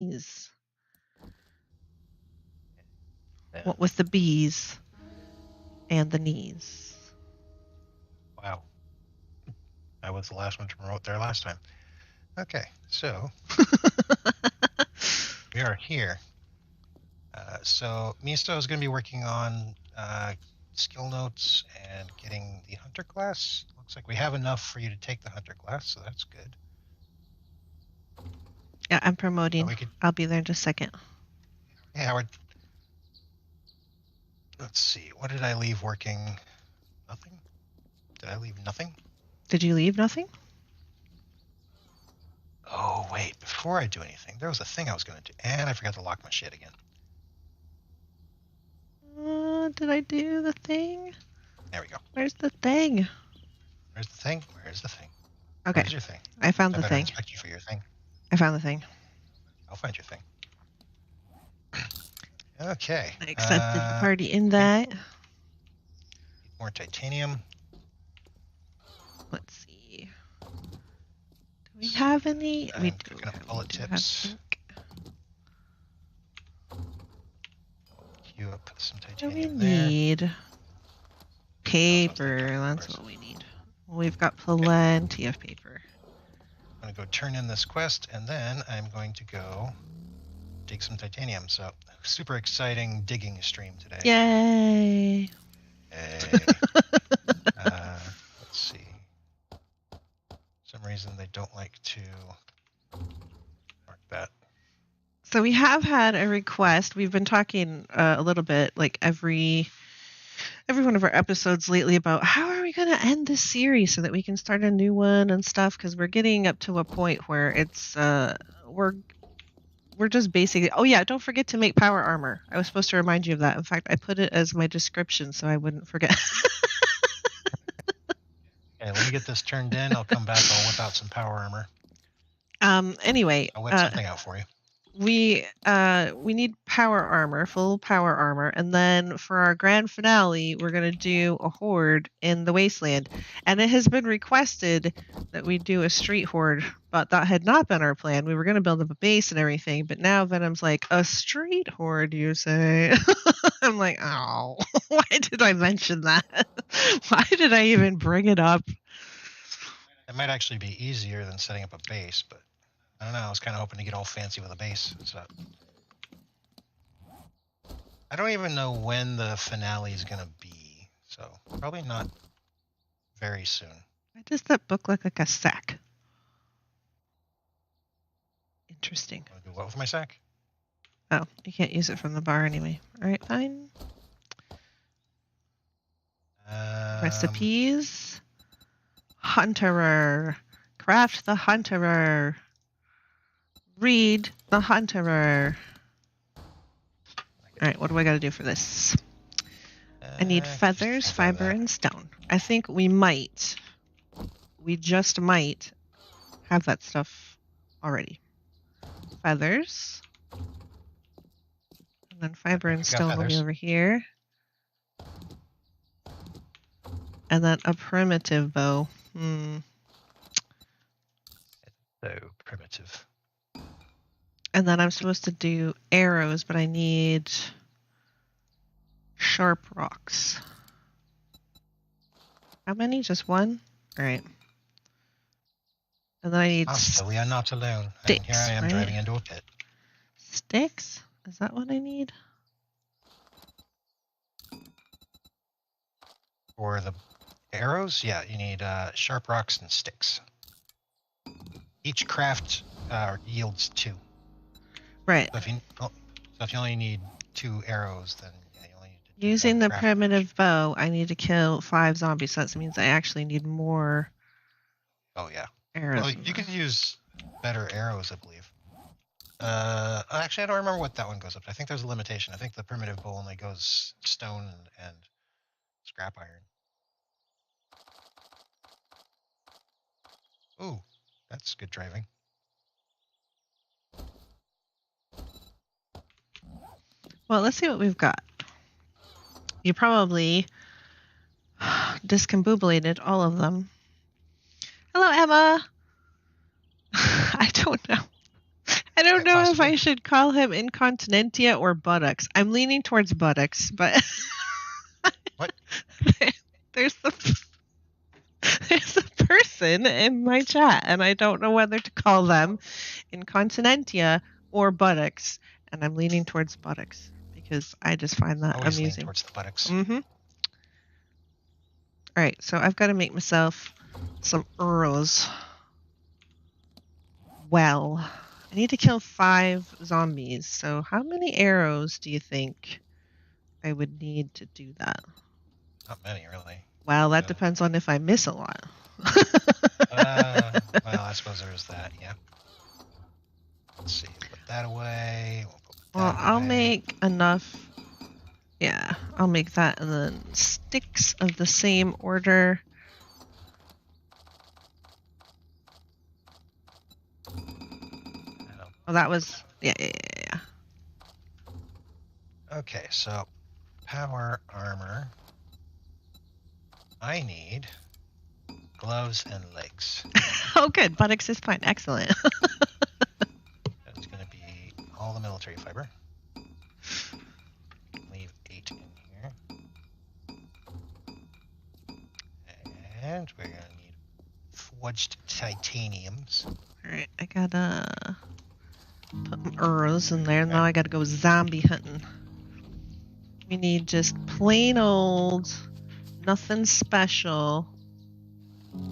Bees. Yeah. What with the bees and the knees. Wow. I was the last one to promote there last time. Okay, so we are here. So Misto is going to be working on skill notes and getting the hunter class. Looks like we have enough for you to take the hunter class, so that's good. Yeah, I'm promoting. I'll be there in just a second. Hey, Howard. Let's see. What did I leave working? Nothing? Did I leave nothing? Did you leave nothing? Oh, wait. Before I do anything, there was a thing I was going to do, and I forgot to lock my shit again. Did I do the thing? There we go. Where's the thing? Where's the thing? Where's the thing? Okay. Where's your thing? I found the I better thing. inspect you for your thing. I found the thing. I'll find your thing. Okay. I accepted the party invite. Need more titanium. Let's see. Do we have any? We do. Bullet tips. Queue up some titanium there. We need paper. That's what we need. Well, we've got plenty of paper. I'm going to go turn in this quest, and then I'm going to go dig some titanium. So, super exciting digging stream today. Yay! Hey. Let's see. For some reason they don't like to mark that. So we have had a request. We've been talking a little bit, like every one of our episodes lately, about how are we going to end this series so that we can start a new one and stuff, because we're getting up to a point where it's we're just basically, oh yeah, don't forget to make power armor. I was supposed to remind you of that. In fact, I put it as my description so I wouldn't forget. Okay, let me get this turned in. I'll come back. I'll whip out some power armor. Anyway, I'll whip something out for you. We need power armor, full power armor, and then for our grand finale, we're gonna do a horde in the wasteland. And it has been requested that we do a street horde, but that had not been our plan. We were gonna build up a base and everything, but now Venom's like, a street horde, you say? I'm like, oh, why did I mention that? Why did I even bring it up? It might actually be easier than setting up a base, but I don't know. I was kind of hoping to get all fancy with a base. So I don't even know when the finale is going to be. So probably not very soon. Why does that book look like a sack? Interesting. Want to do what with my sack? Oh, you can't use it from the bar anyway. All right, fine. Recipes. Hunterer. Craft the Hunterer. Read the Hunterer. All right, what do I got to do for this? I need feathers, fiber, and stone. I think we just might have that stuff already. Feathers. And then fiber and stone will be over here. And then a primitive bow. So primitive. And then I'm supposed to do arrows, but I need sharp rocks. How many? Just one? All right. And then I need so we are not alone. Sticks, and here I am driving into a pit. Sticks? Is that what I need? For the arrows, yeah, you need sharp rocks and sticks. Each craft yields 2. Right. So if you only need 2 arrows, then yeah, you only need to using the primitive bow, I need to kill 5 zombies. So that means I actually need more. Oh yeah. Arrows. Well, you can use better arrows, I believe. Actually, I don't remember what that one goes up to. I think there's a limitation. I think the primitive bow only goes stone and scrap iron. Ooh, that's good driving. Well, let's see what we've got. You probably discombobulated all of them. Hello, Emma. I don't don't know if possibly. I should call him Incontinentia or Buttocks. I'm leaning towards Buttocks, but What? there's the there's a person in my chat, and I don't know whether to call them Incontinentia or Buttocks, and I'm leaning towards Buttocks because I just find that Always lean amusing. towards the buttocks. Mm-hmm. All right, so I've got to make myself some arrows. Well, I need to kill 5 zombies. So how many arrows do you think I would need to do that? Not many, really. Well, that depends on if I miss a lot. Well, I suppose there's that, yeah. Let's see. Put that away. We'll put that Well, I'll away. make enough. Yeah, I'll make that, and then sticks of the same order. Oh, that was yeah. Okay, so power armor. I need gloves and legs. Oh, good. Buttocks is fine. Excellent. That's going to be all the military fiber. Leave 8 in here. And we're going to need forged titaniums. All right, I gotta put my arrows in there. Now I gotta go zombie hunting. We need just plain old, nothing special.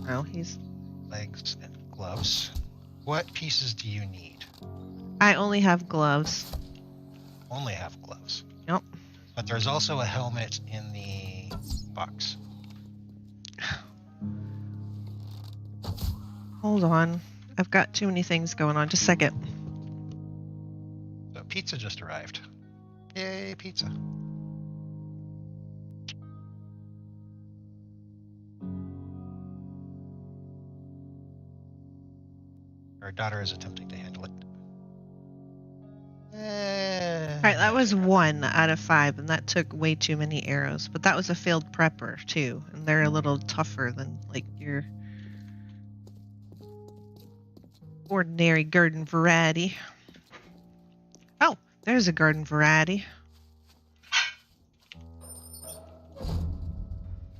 Oh, he's. Legs and gloves. What pieces do you need? I only have gloves. Only have gloves. Yep. But there's also a helmet in the box. Hold on. I've got too many things going on. Just a second. So pizza just arrived. Yay, pizza. Our daughter is attempting to handle it. All right, that was 1 out of 5, and that took way too many arrows. But that was a failed prepper, too. And they're a little tougher than, like, your ordinary garden variety. Oh, there's a garden variety.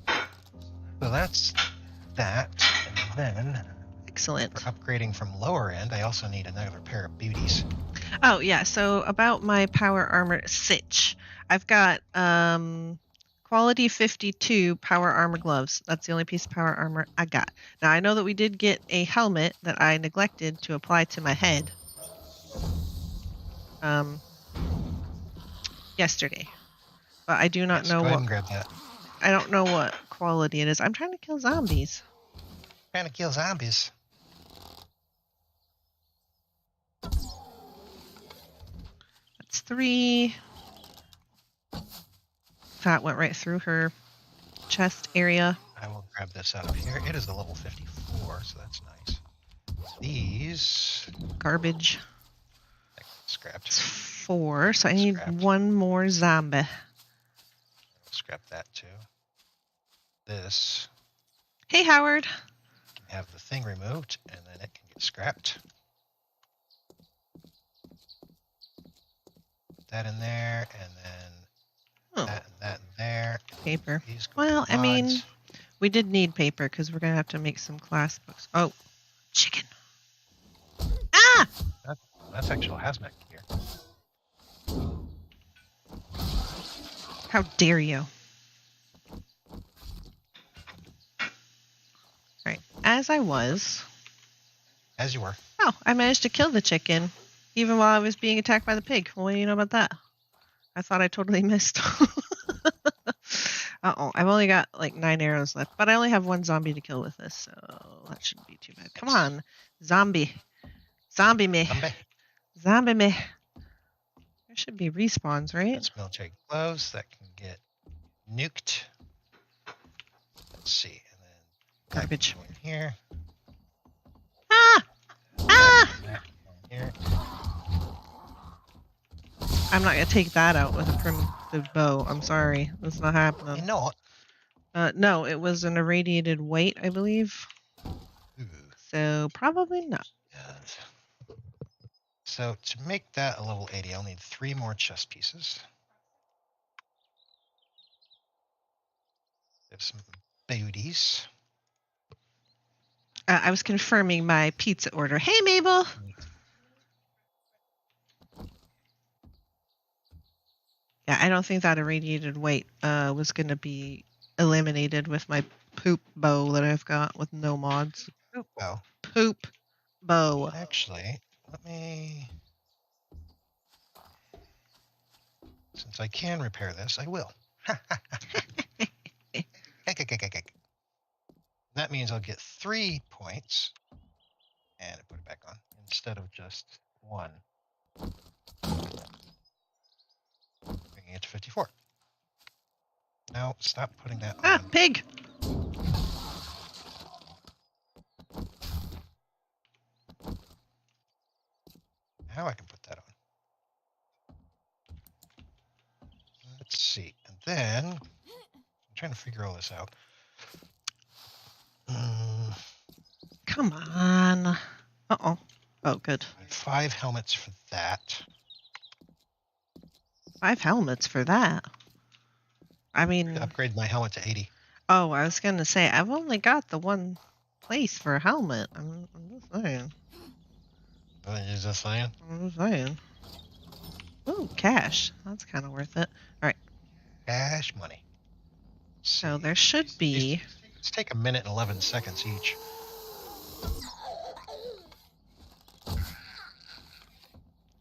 So that's that. And then Excellent. for upgrading from lower end, I also need another pair of booties. Oh, yeah, so about my power armor sitch. I've got quality 52 power armor gloves. That's the only piece of power armor I got. Now, I know that we did get a helmet that I neglected to apply to my head yesterday. But I do not know go ahead what. and grab that. I don't know what quality it is. I'm trying to kill zombies. Trying to kill zombies. That's 3. That went right through her chest area. I will grab this out of here. It is a level 54, so that's nice. These Garbage. scrapped. It's 4, so I need Scrapped. 1 more zombie. Scrap that too. This Hey, Howard. can have the thing removed, and then it can get scrapped. Put that in there, and then that and that in there. Paper. These go Well, in I mean, mods. we did need paper because we're going to have to make some class books. Oh, chicken. Ah! That's actual hazmat gear. How dare you? Right. As I was. As you were. Oh, I managed to kill the chicken even while I was being attacked by the pig. Well, what do you know about that? I thought I totally missed. Uh-oh. I've only got like 9 arrows left, but I only have 1 zombie to kill with this, so that shouldn't be too bad. Come on. Zombie. Zombie me. Zombie me. There should be respawns, right? That's military gloves that can get nuked. Let's see. And then Garbage. go in here. Ah! Ah! That in here. I'm not going to take that out with a primitive bow. I'm sorry. That's not happening. You know what? No, it was an irradiated white, I believe. Ooh, So probably not. yes. So to make that a level 80, I'll need 3 more chest pieces. There's some beauties. I was confirming my pizza order. Hey, Mabel. Yeah, I don't think that irradiated weight was going to be eliminated with my poop bow that I've got with no mods. Poop bow. Poop bow. Actually, let me... Since I can repair this, I will. That means I'll get 3 points and put it back on instead of just 1. Bringing it to 54. Now stop putting that Ah, on. pig! Now I can put that on. Let's see. And then I'm trying to figure all this out. Come on. Uh-oh. Oh, good. 5 helmets for that. 5 helmets for that. I mean... Upgrade my helmet to 80. Oh, I was going to say, I've only got the one place for a helmet. I'm just saying. You're just saying? I'm just saying. Ooh, cash. That's kind of worth it. All right. Cash money. So there should be... Let's take a minute and 11 seconds each.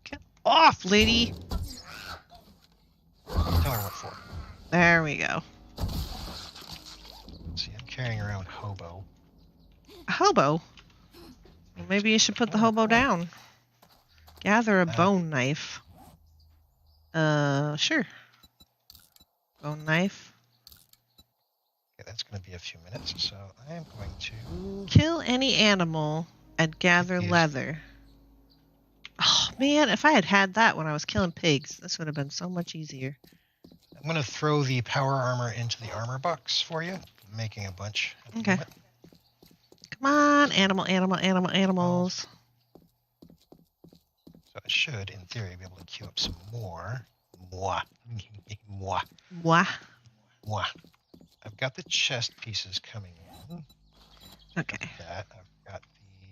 Get off, lady! Tell her what for. There we go. Let's see, I'm carrying around hobo. A hobo? Well, maybe you should put the hobo down. Gather a bone knife. Sure. Bone knife. Okay, that's going to be a few minutes, so I am going to... Kill any animal and gather leather. Oh, man, if I had had that when I was killing pigs, this would have been so much easier. I'm going to throw the power armor into the armor box for you. I'm making a bunch. Okay. Come on, animals. So I should, in theory, be able to queue up some more. Mwah. Mwah. Mwah. Mwah. I've got the chest pieces coming in. Okay. I've got the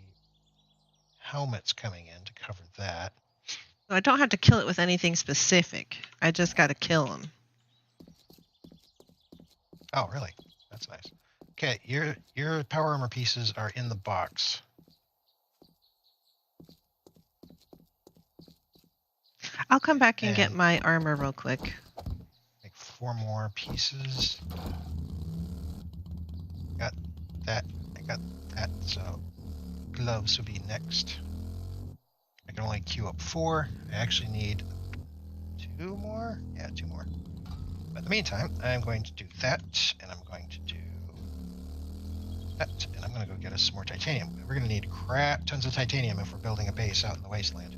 helmets coming in to cover that. So I don't have to kill it with anything specific. I just got to kill him. Oh, really? That's nice. Okay, your power armor pieces are in the box. I'll come back and get my armor real quick. Make 4 more pieces. Got that. I got that. So gloves will be next. I can only queue up 4. I actually need 2 more. Yeah, 2 more. But in the meantime, I'm going to do that, and I'm going to do that, and I'm going to go get us some more titanium. We're going to need crap tons of titanium if we're building a base out in the wasteland.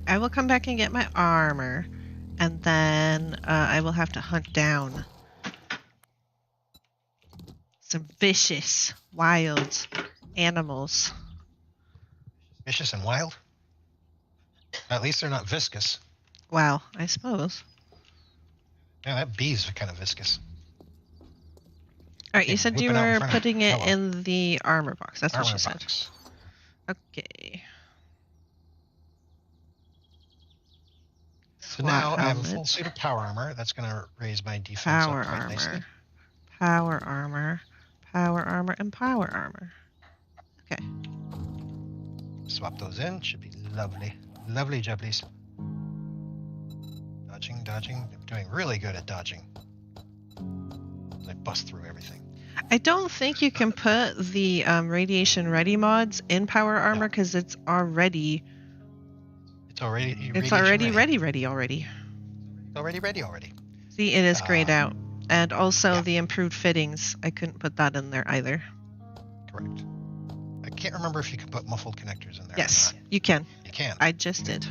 I will come back and get my armor, and then I will have to hunt down some vicious, wild animals. Vicious and wild? At least they're not viscous. Well, I suppose. Yeah, that bee's kind of viscous. All right, you said you were putting it in the armor box. That's what you said. Box. Okay. So now I have a full suit of power armor. That's going to raise my defense power up quite armor, nicely. Power armor, power armor, and power armor. Okay. Swap those in. Should be lovely. Lovely jubblies. Dodging, dodging. I'm doing really good at dodging. I bust through everything. I don't think you can put the radiation ready mods in power armor because it's already... It's already ready. It's already ready already. See, it is grayed out. And also the improved fittings. I couldn't put that in there either. Correct. I can't remember if you can put muffled connectors in there. Yes, or not. you can. You can. I just did.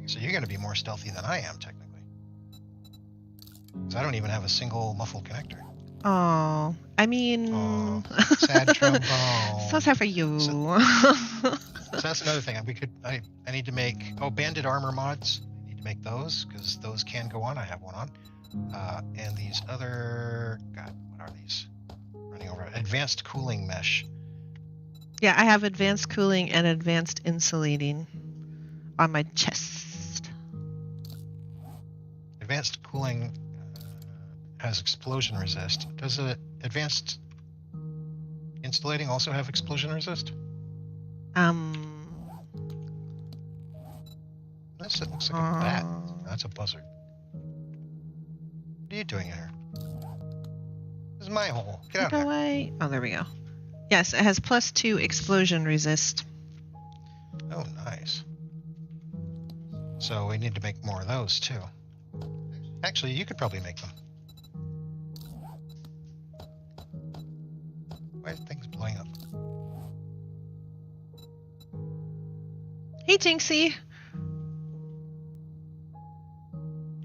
So you're going to be more stealthy than I am, technically. Because I don't even have a single muffled connector. Oh, I mean, Oh, sad trombone. so sad for you. So that's another thing. I need to make banded armor mods. I need to make those because those can go on. I have one on. And these other, God, what are these? Running over advanced cooling mesh. Yeah, I have advanced cooling and advanced insulating on my chest. Advanced cooling has explosion resist. Does advanced insulating also have explosion resist? This looks like a bat. That's a buzzard. What are you doing here? This is my hole. Get out of here. Oh, there we go. Yes, it has +2 explosion resist. Oh, nice. So we need to make more of those too. Actually, you could probably make them. Why are things blowing up? Hey, Jinxie.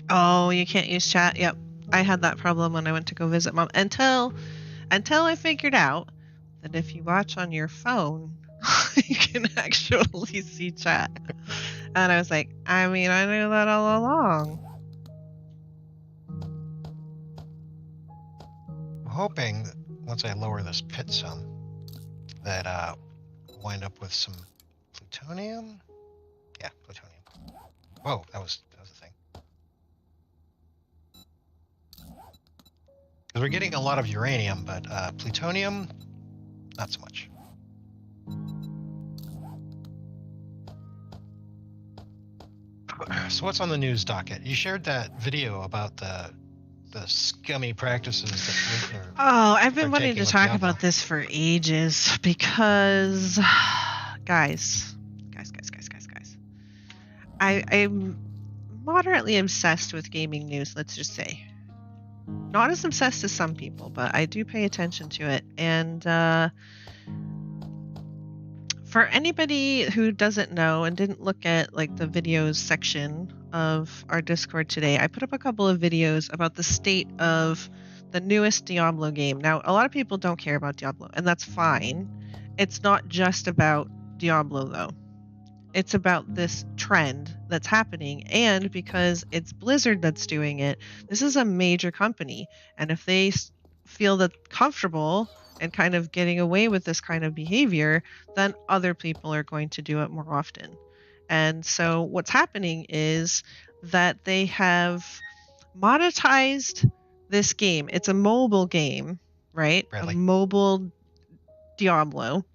Oh, you can't use chat. Yep, I had that problem when I went to go visit Mom. Until I figured out that if you watch on your phone, you can actually see chat. And I was like, I mean, I knew that all along. I'm hoping that once I lower this pit some, that we'll wind up with some plutonium. Yeah, plutonium. Whoa, that was a thing. Because we're getting a lot of uranium, but plutonium, not so much. So what's on the news docket? You shared that video about the scummy practices that we are. Oh, I've been wanting to talk about this for ages because, guys, I'm moderately obsessed with gaming news, let's just say. Not as obsessed as some people, but I do pay attention to it. And for anybody who doesn't know and didn't look at like the videos section of our Discord today, I put up a couple of videos about the state of the newest Diablo game. Now, a lot of people don't care about Diablo, and that's fine. It's not just about Diablo, though. It's about this trend that's happening, and because it's Blizzard that's doing it, this is a major company, and if they feel that comfortable and kind of getting away with this kind of behavior, then other people are going to do it more often. And so what's happening is that they have monetized this game. It's a mobile game, right? Bradley. A mobile Diablo.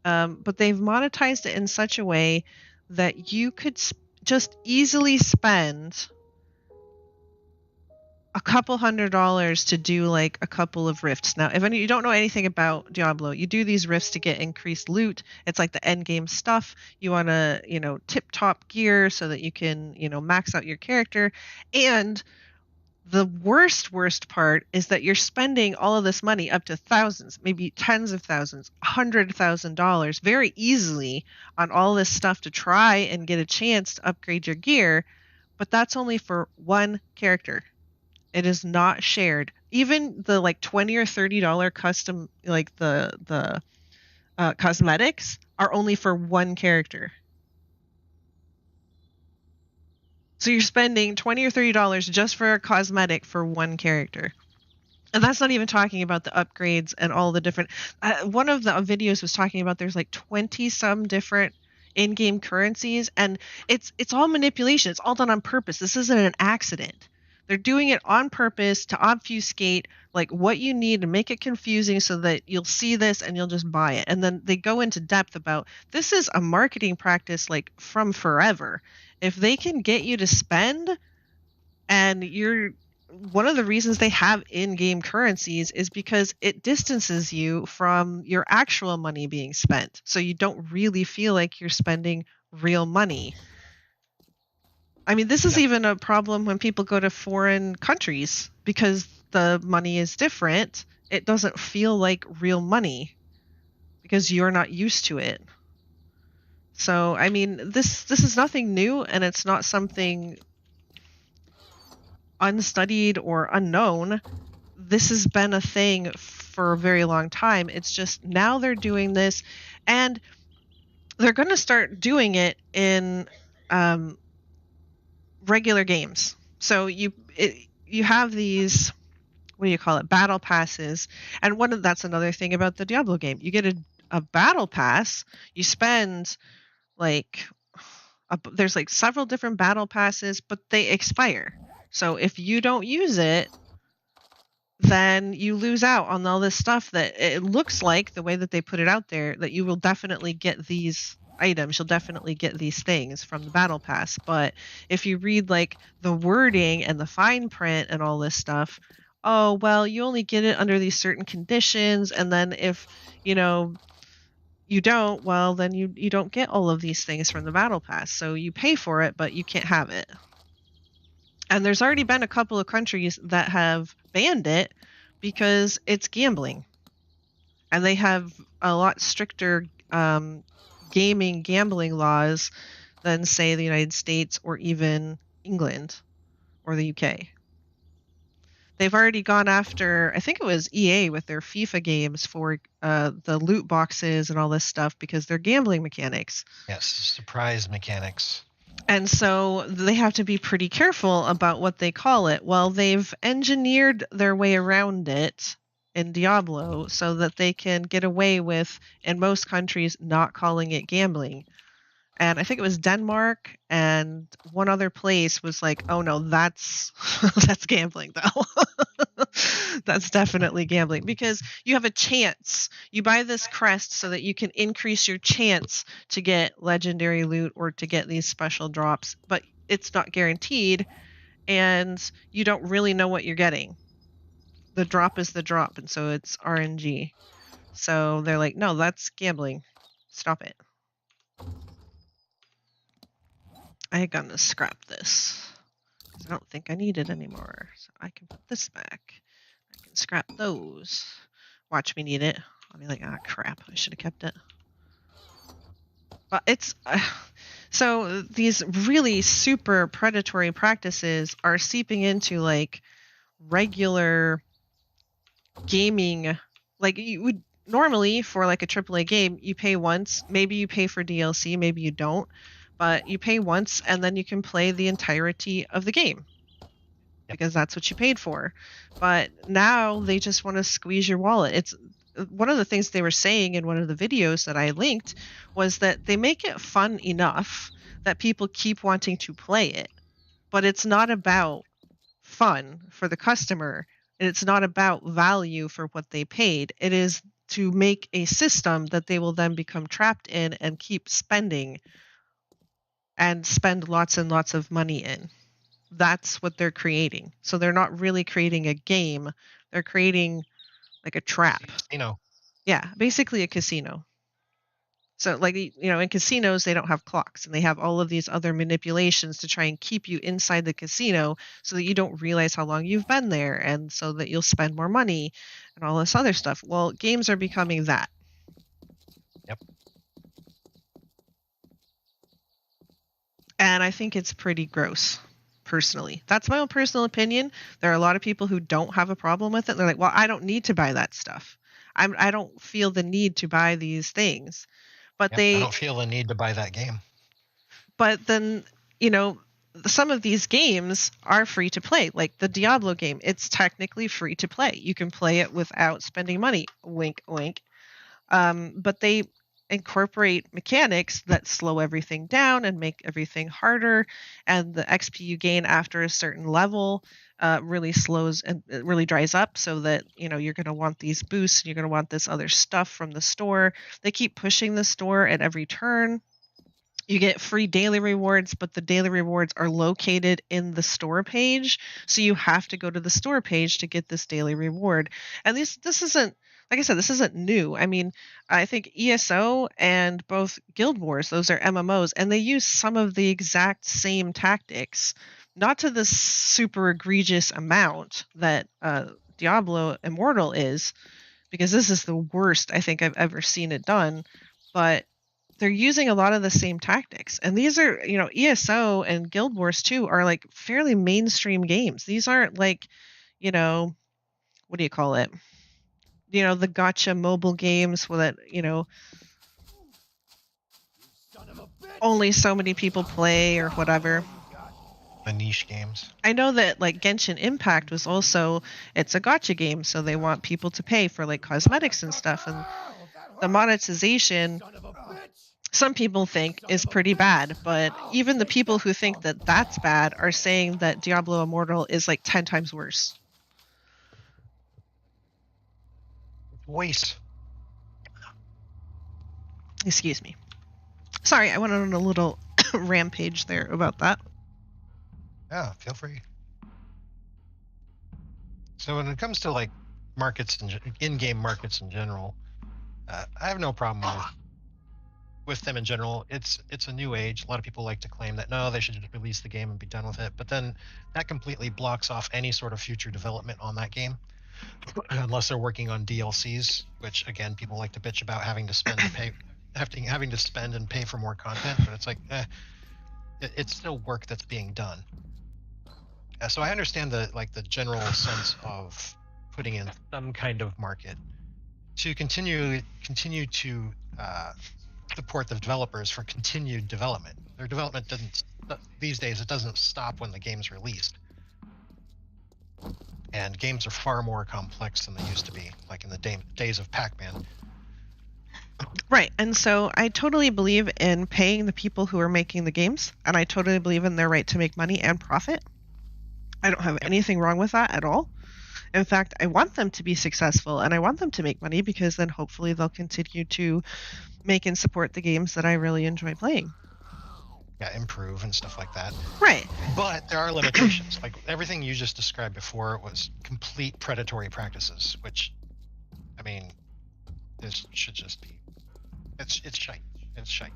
But they've monetized it in such a way that you could just easily spend a couple $100s to do like a couple of rifts. Now, if you don't know anything about Diablo, you do these rifts to get increased loot. It's like the end game stuff. You want to, tip-top gear so that you can, max out your character. And the worst part is that you're spending all of this money, up to thousands, maybe tens of thousands, $100,000 very easily on all this stuff to try and get a chance to upgrade your gear. But that's only for one character. It is not shared. Even the like $20 or $30 custom, like the cosmetics, are only for one character. So you're spending $20 or $30 just for a cosmetic for one character. And that's not even talking about the upgrades and all the different... one of the videos was talking about there's like 20-some different in-game currencies, and it's all manipulation. It's all done on purpose. This isn't an accident. They're doing it on purpose to obfuscate like what you need and make it confusing so that you'll see this and you'll just buy it. And then they go into depth about this is a marketing practice like from forever. If they can get you to spend, and one of the reasons they have in-game currencies is because it distances you from your actual money being spent. So you don't really feel like you're spending real money. I mean, this is even a problem when people go to foreign countries because the money is different. It doesn't feel like real money because you're not used to it. So, I mean, this is nothing new, and it's not something unstudied or unknown. this has been a thing for a very long time. It's just now they're doing this, and they're going to start doing it in regular games. So you have these, what do you call it, battle passes, and that's another thing about the Diablo game. You get a battle pass. You spend like there's like several different battle passes, but they expire. So if you don't use it, then you lose out on all this stuff that it looks like, the way that they put it out there, that you will definitely get these items, you'll definitely get these things from the battle pass. But if you read like the wording and the fine print and all this stuff, oh well, you only get it under these certain conditions, and then if you know you don't, well then you don't get all of these things from the battle pass. So you pay for it, but you can't have it. And there's already been a couple of countries that have banned it because it's gambling. And they have a lot stricter gambling laws than, say, the United States or even England or the UK. They've already gone after, I think it was EA with their FIFA games for the loot boxes and all this stuff because they're gambling mechanics. Yes, surprise mechanics. And so they have to be pretty careful about what they call it. Well, they've engineered their way around it in Diablo so that they can get away with, in most countries, not calling it gambling. And I think it was Denmark and one other place was like, oh no, that's that's gambling though. That's definitely gambling because you have a chance. You buy this crest so that you can increase your chance to get legendary loot or to get these special drops, but it's not guaranteed and you don't really know what you're getting. The drop is the drop, and so it's RNG. So they're like, no, that's gambling. Stop it. I'm gonna scrap this because I don't think I need it anymore. So I can put this back. I can scrap those. Watch me need it. I'll be like, ah, crap, I should have kept it. But it's so these really super predatory practices are seeping into like regular gaming. Like you would normally for like a AAA game, you pay once. Maybe you pay for DLC, maybe you don't. But you pay once and then you can play the entirety of the game because that's what you paid for. But now they just want to squeeze your wallet. It's one of the things they were saying in one of the videos that I linked was that they make it fun enough that people keep wanting to play it. But it's not about fun for the customer. And it's not about value for what they paid. It is to make a system that they will then become trapped in and keep spending and spend lots and lots of money in. That's what they're creating. So they're not really creating a game. They're creating like a trap. Casino. Yeah, basically a casino. So like, in casinos, they don't have clocks and they have all of these other manipulations to try and keep you inside the casino so that you don't realize how long you've been there and so that you'll spend more money and all this other stuff. Well, games are becoming that. Yep. And I think it's pretty gross, personally. That's my own personal opinion. There are a lot of people who don't have a problem with it. They're like, well, I don't need to buy that stuff. I don't feel the need to buy these things. But I don't feel the need to buy that game. But then, some of these games are free to play. Like the Diablo game, it's technically free to play. You can play it without spending money. Wink, wink. But they incorporate mechanics that slow everything down and make everything harder, and the XP you gain after a certain level really slows and it really dries up, so that you're going to want these boosts and you're going to want this other stuff from the store. They keep pushing the store at every turn. You get free daily rewards, but the daily rewards are located in the store page, so you have to go to the store page to get this daily reward. And this isn't, like I said, this isn't new. I mean, I think ESO and both Guild Wars, those are MMOs, and they use some of the exact same tactics, not to the super egregious amount that Diablo Immortal is, because this is the worst I think I've ever seen it done, but they're using a lot of the same tactics. And these are, ESO and Guild Wars 2 are like fairly mainstream games. These aren't like, what do you call it? The gotcha mobile games that, only so many people play or whatever. The niche games. I know that like Genshin Impact was also, it's a gotcha game, so they want people to pay for like cosmetics and stuff, and the monetization, some people think is pretty bad, but even the people who think that that's bad are saying that Diablo Immortal is like 10 times worse. Waste. Excuse me. Sorry, I went on a little rampage there about that. Yeah, feel free. So when it comes to like markets and in-game markets in general, I have no problem with them in general. It's a new age. A lot of people like to claim that no, they should just release the game and be done with it. But then that completely blocks off any sort of future development on that game, unless they're working on DLCs, which again people like to bitch about having to spend and pay, having to spend and pay for more content. But it's like, it's still work that's being done. So I understand the general sense of putting in some kind of market to continue to support the developers for continued development. Their development doesn't these days. It doesn't stop when the game's released, and games are far more complex than they used to be, like in the days of Pac-Man. Right, and so I totally believe in paying the people who are making the games, and I totally believe in their right to make money and profit. I don't have anything wrong with that at all. In fact, I want them to be successful and I want them to make money, because then hopefully they'll continue to make and support the games that I really enjoy playing. Yeah, improve and stuff like that. Right. But there are limitations. Like everything you just described before was complete predatory practices, which, I mean, this should just be, it's shite. It's shite.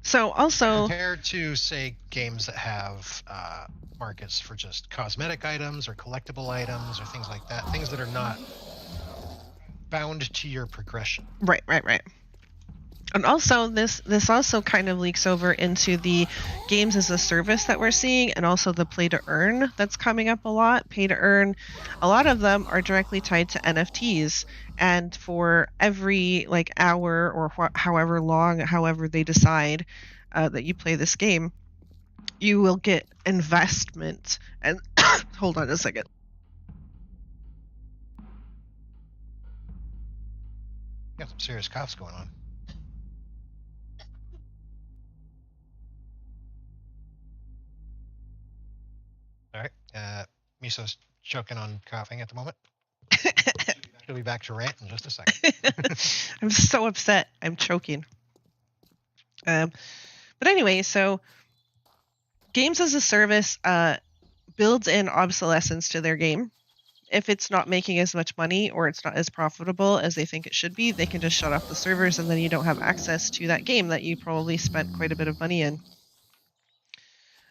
So also, compared to say games that have markets for just cosmetic items or collectible items or things like that, things that are not bound to your progression. Right. And also this also kind of leaks over into the games as a service that we're seeing, and also the play to earn that's coming up a lot. Pay to earn, a lot of them are directly tied to NFTs, and for every like hour or however long, however they decide that you play this game, you will get investment. And hold on a second. Got some serious coughs going on. All right. Miso's choking on coughing at the moment. She'll be back to rant in just a second. I'm so upset. I'm choking. But anyway, so games as a service builds in obsolescence to their game. If it's not making as much money or it's not as profitable as they think it should be, they can just shut off the servers, and then you don't have access to that game that you probably spent quite a bit of money in.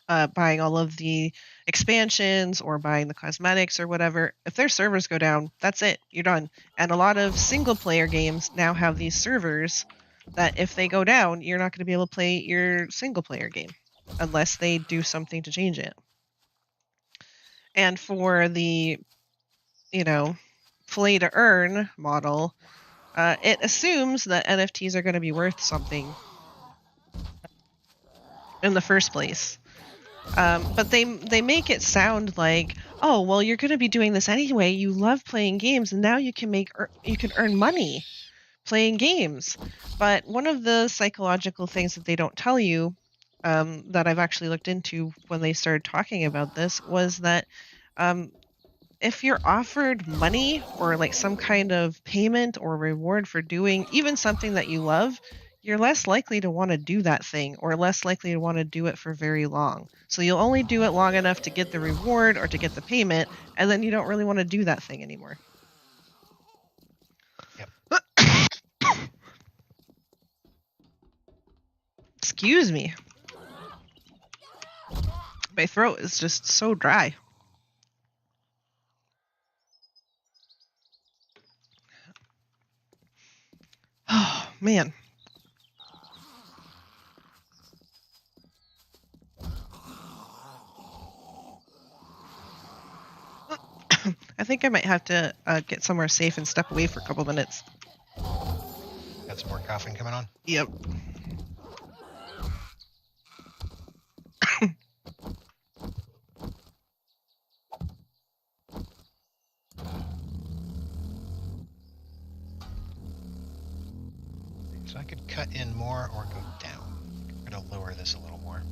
Buying all of the expansions or buying the cosmetics or whatever. If their servers go down, that's it. You're done. And a lot of single-player games now have these servers that if they go down, you're not going to be able to play your single-player game unless they do something to change it. And for the, play to earn model, it assumes that NFTs are going to be worth something in the first place. But they make it sound like, oh, well, you're going to be doing this anyway. You love playing games, and now you can earn money playing games. But one of the psychological things that they don't tell you, that I've actually looked into when they started talking about this, was that if you're offered money or like some kind of payment or reward for doing even something that you love, you're less likely to want to do that thing, or less likely to want to do it for very long. So you'll only do it long enough to get the reward or to get the payment, and then you don't really want to do that thing anymore. Yep. Excuse me. My throat is just so dry. Oh, man. I think I might have to get somewhere safe and step away for a couple minutes. Got some more coughing coming on. Yep. So I could cut in more or go down. I'm going to lower this a little more.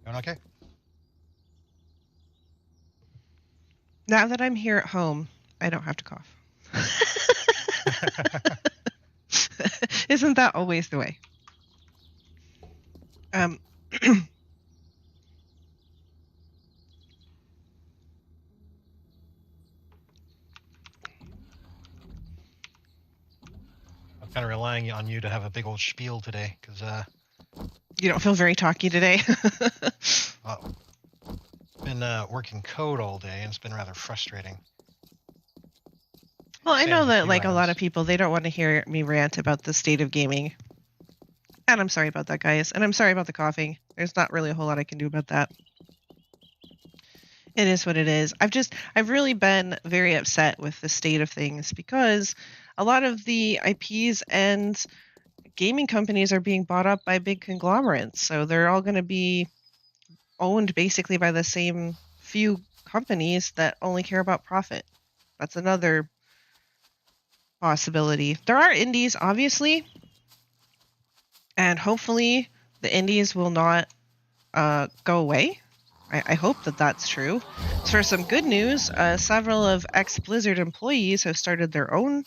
Going okay? Now that I'm here at home, I don't have to cough. Isn't that always the way? I'm kind of relying on you to have a big old spiel today, because You don't feel very talky today. I've been working code all day, and it's been rather frustrating. Well, I know Sam's a that few like a lot of items. people, they don't want to hear me rant about the state of gaming. And I'm sorry about that, guys. And I'm sorry about the coughing. There's not really a whole lot I can do about that. It is what it is. I've really been very upset with the state of things because a lot of the IPs and gaming companies are being bought up by big conglomerates. So they're all going to be owned basically by the same few companies that only care about profit. That's another possibility. There are indies, obviously, and hopefully the indies will not go away. I hope that that's true. So for some good news, several of ex-Blizzard employees have started their own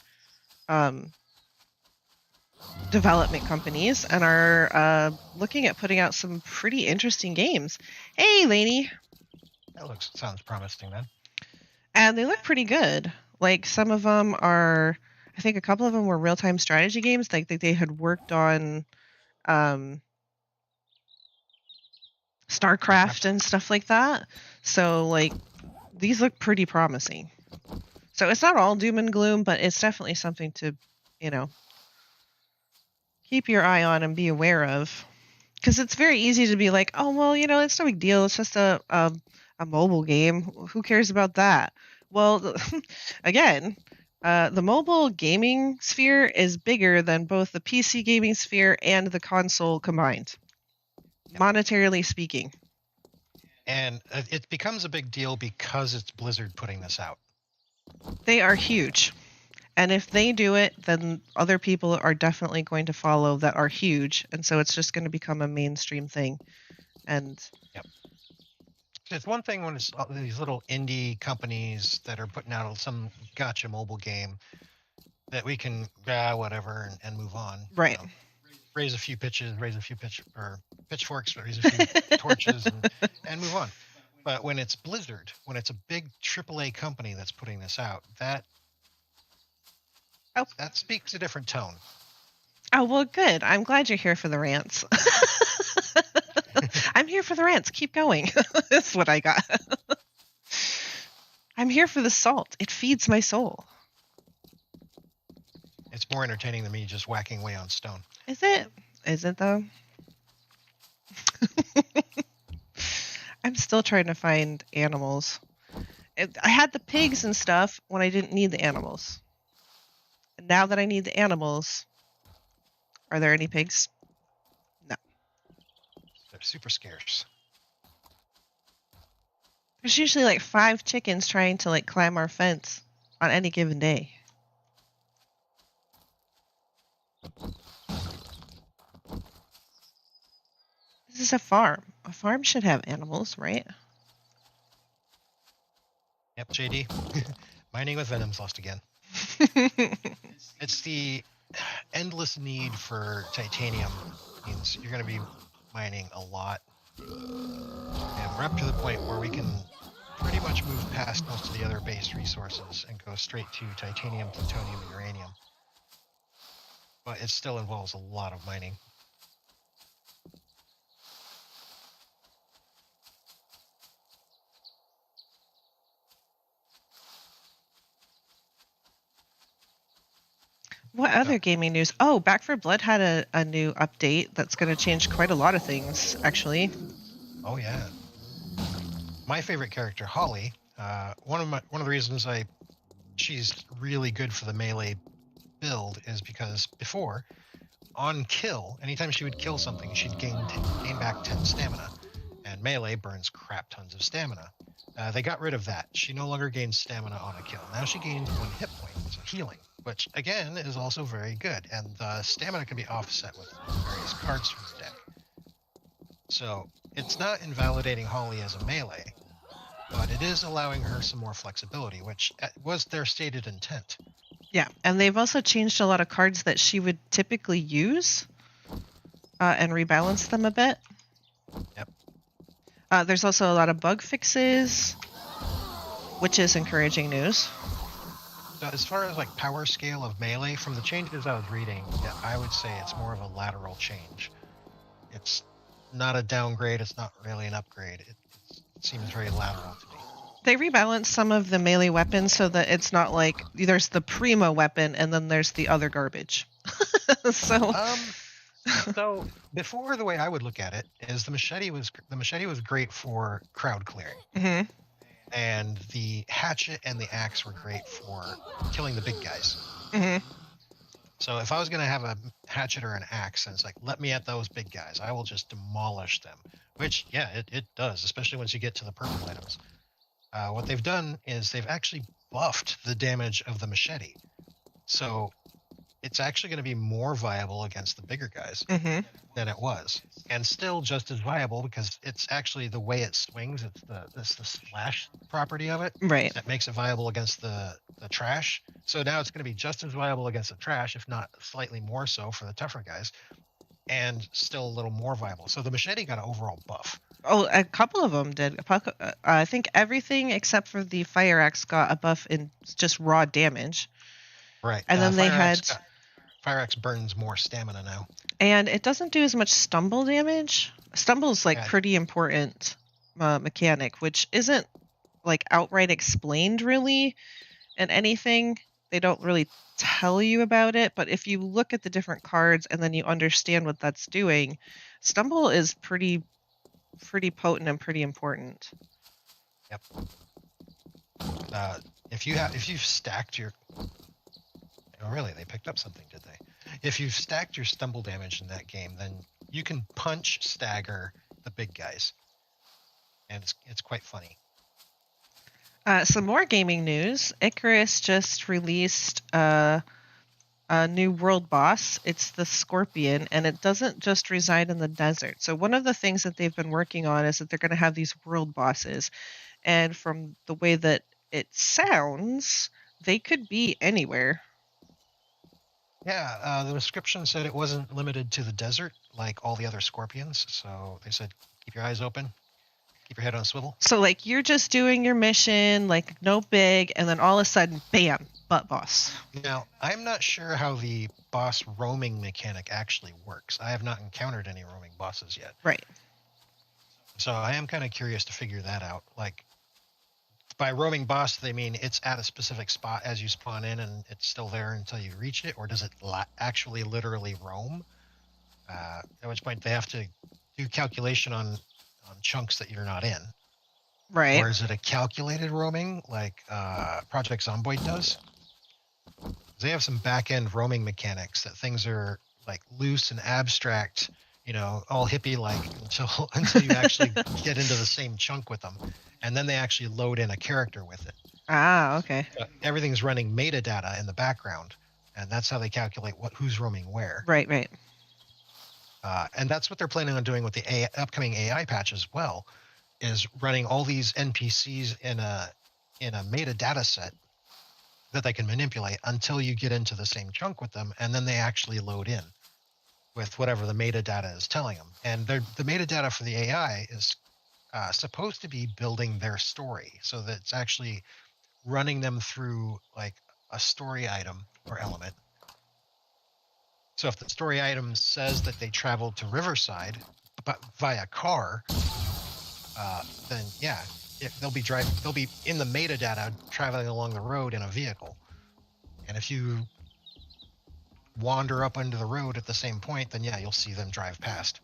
development companies and are looking at putting out some pretty interesting games. Hey, Lainey. That sounds promising then. And they look pretty good. Like some of them are, I think a couple of them were real-time strategy games. Like they had worked on StarCraft and stuff like that. So like these look pretty promising. So it's not all doom and gloom, but it's definitely something to, keep your eye on and be aware of. Because it's very easy to be like, oh well, it's no big deal. It's just a mobile game. Who cares about that? Well, again, the mobile gaming sphere is bigger than both the PC gaming sphere and the console combined, monetarily speaking. And it becomes a big deal because it's Blizzard putting this out. They are huge. And if they do it, then other people are definitely going to follow that are huge. And so it's just going to become a mainstream thing. And yep. It's one thing when it's these little indie companies that are putting out some gotcha mobile game that we can whatever and move on. right. Raise a few pitchforks, raise a few torches and move on. But when it's Blizzard, when it's a big AAA company that's putting this out, that speaks a different tone. Oh, well, good. I'm glad you're here for the rants. I'm here for the rants. Keep going. That's what I got. I'm here for the salt. It feeds my soul. It's more entertaining than me just whacking away on stone. Is it? Is it, though? I'm still trying to find animals. I had the pigs and stuff when I didn't need the animals. And now that I need the animals, are there any pigs? No. They're super scarce. There's usually like 5 chickens trying to like climb our fence on any given day. This is a farm. A farm should have animals, right? Yep, JD. Mining with Venom's lost again. It's the endless need for titanium means you're going to be mining a lot. And we're up to the point where we can pretty much move past most of the other base resources and go straight to titanium, plutonium, and uranium. but it still involves a lot of mining. What other gaming news? Oh, Back for Blood had a new update that's going to change quite a lot of things, actually. Oh yeah. My favorite character, Holly. One of the reasons she's really good for the melee build is because before, on kill, anytime she would kill something, she'd gain back 10 stamina, and melee burns crap tons of stamina. They got rid of that. She no longer gains stamina on a kill. Now she gains 1 hit point, so healing, which again is also very good. And stamina can be offset with various cards from the deck. So it's not invalidating Holly as a melee, but it is allowing her some more flexibility, which was their stated intent. Yeah, and they've also changed a lot of cards that she would typically use and rebalance them a bit. Yep. There's also a lot of bug fixes, which is encouraging news. So as far as like power scale of melee, from the changes I was reading, I would say it's more of a lateral change. It's not a downgrade. It's not really an upgrade. It seems very lateral to me. They rebalanced some of the melee weapons so that it's not like there's the primo weapon and then there's the other garbage. So before, the way I would look at it is the machete was great for crowd clearing. Mm-hmm. And the hatchet and the axe were great for killing the big guys. Mm-hmm. So if I was going to have a hatchet or an axe, and it's like, let me at those big guys, I will just demolish them. Which, yeah, it does, especially once you get to the purple items. What they've done is they've actually buffed the damage of the machete. So it's actually going to be more viable against the bigger guys than it was. And still just as viable because it's actually the way it swings. It's the slash property of it. Right. That makes it viable against the trash. So now it's going to be just as viable against the trash, if not slightly more so for the tougher guys. And still a little more viable. So the machete got an overall buff. Oh, a couple of them did. I think everything except for the fire axe got a buff in just raw damage. Right. And then they had... Fire axe burns more stamina now. And it doesn't do as much stumble damage. Stumble's like pretty important mechanic, which isn't like outright explained really in anything. They don't really tell you about it, but if you look at the different cards and then you understand what that's doing, stumble is pretty potent and pretty important. Yep. If you've stacked your... Oh, really? They picked up something, did they? If you've stacked your stumble damage in that game, then you can punch stagger the big guys. And it's quite funny. Some more gaming news. Icarus just released a new world boss. It's the Scorpion, and it doesn't just reside in the desert. So one of the things that they've been working on is that they're going to have these world bosses. And from the way that it sounds, they could be anywhere. Yeah, the description said it wasn't limited to the desert like all the other Scorpions. So they said, keep your eyes open, keep your head on a swivel. So like you're just doing your mission, like no big, and then all of a sudden, bam, butt boss. Now, I'm not sure how the boss roaming mechanic actually works. I have not encountered any roaming bosses yet. Right. So I am kind of curious to figure that out. Like, by roaming boss, they mean it's at a specific spot as you spawn in and it's still there until you reach it? Or does it actually literally roam? At which point they have to do calculation on chunks that you're not in. Right. Or is it a calculated roaming like Project Zomboid does? They have some back-end roaming mechanics that things are like loose and abstract, all hippie-like until you actually get into the same chunk with them. And then they actually load in a character with it. Ah, okay. Everything's running metadata in the background, and that's how they calculate who's roaming where. Right. And that's what they're planning on doing with the upcoming AI patch as well, is running all these NPCs in a metadata set that they can manipulate until you get into the same chunk with them, and then they actually load in with whatever the metadata is telling them. And the metadata for the AI is supposed to be building their story, so that it's actually running them through like a story item or element. So if the story item says that they traveled to Riverside but via car, then yeah, they'll be in the metadata traveling along the road in a vehicle. And if you wander up onto the road at the same point, then yeah, you'll see them drive past.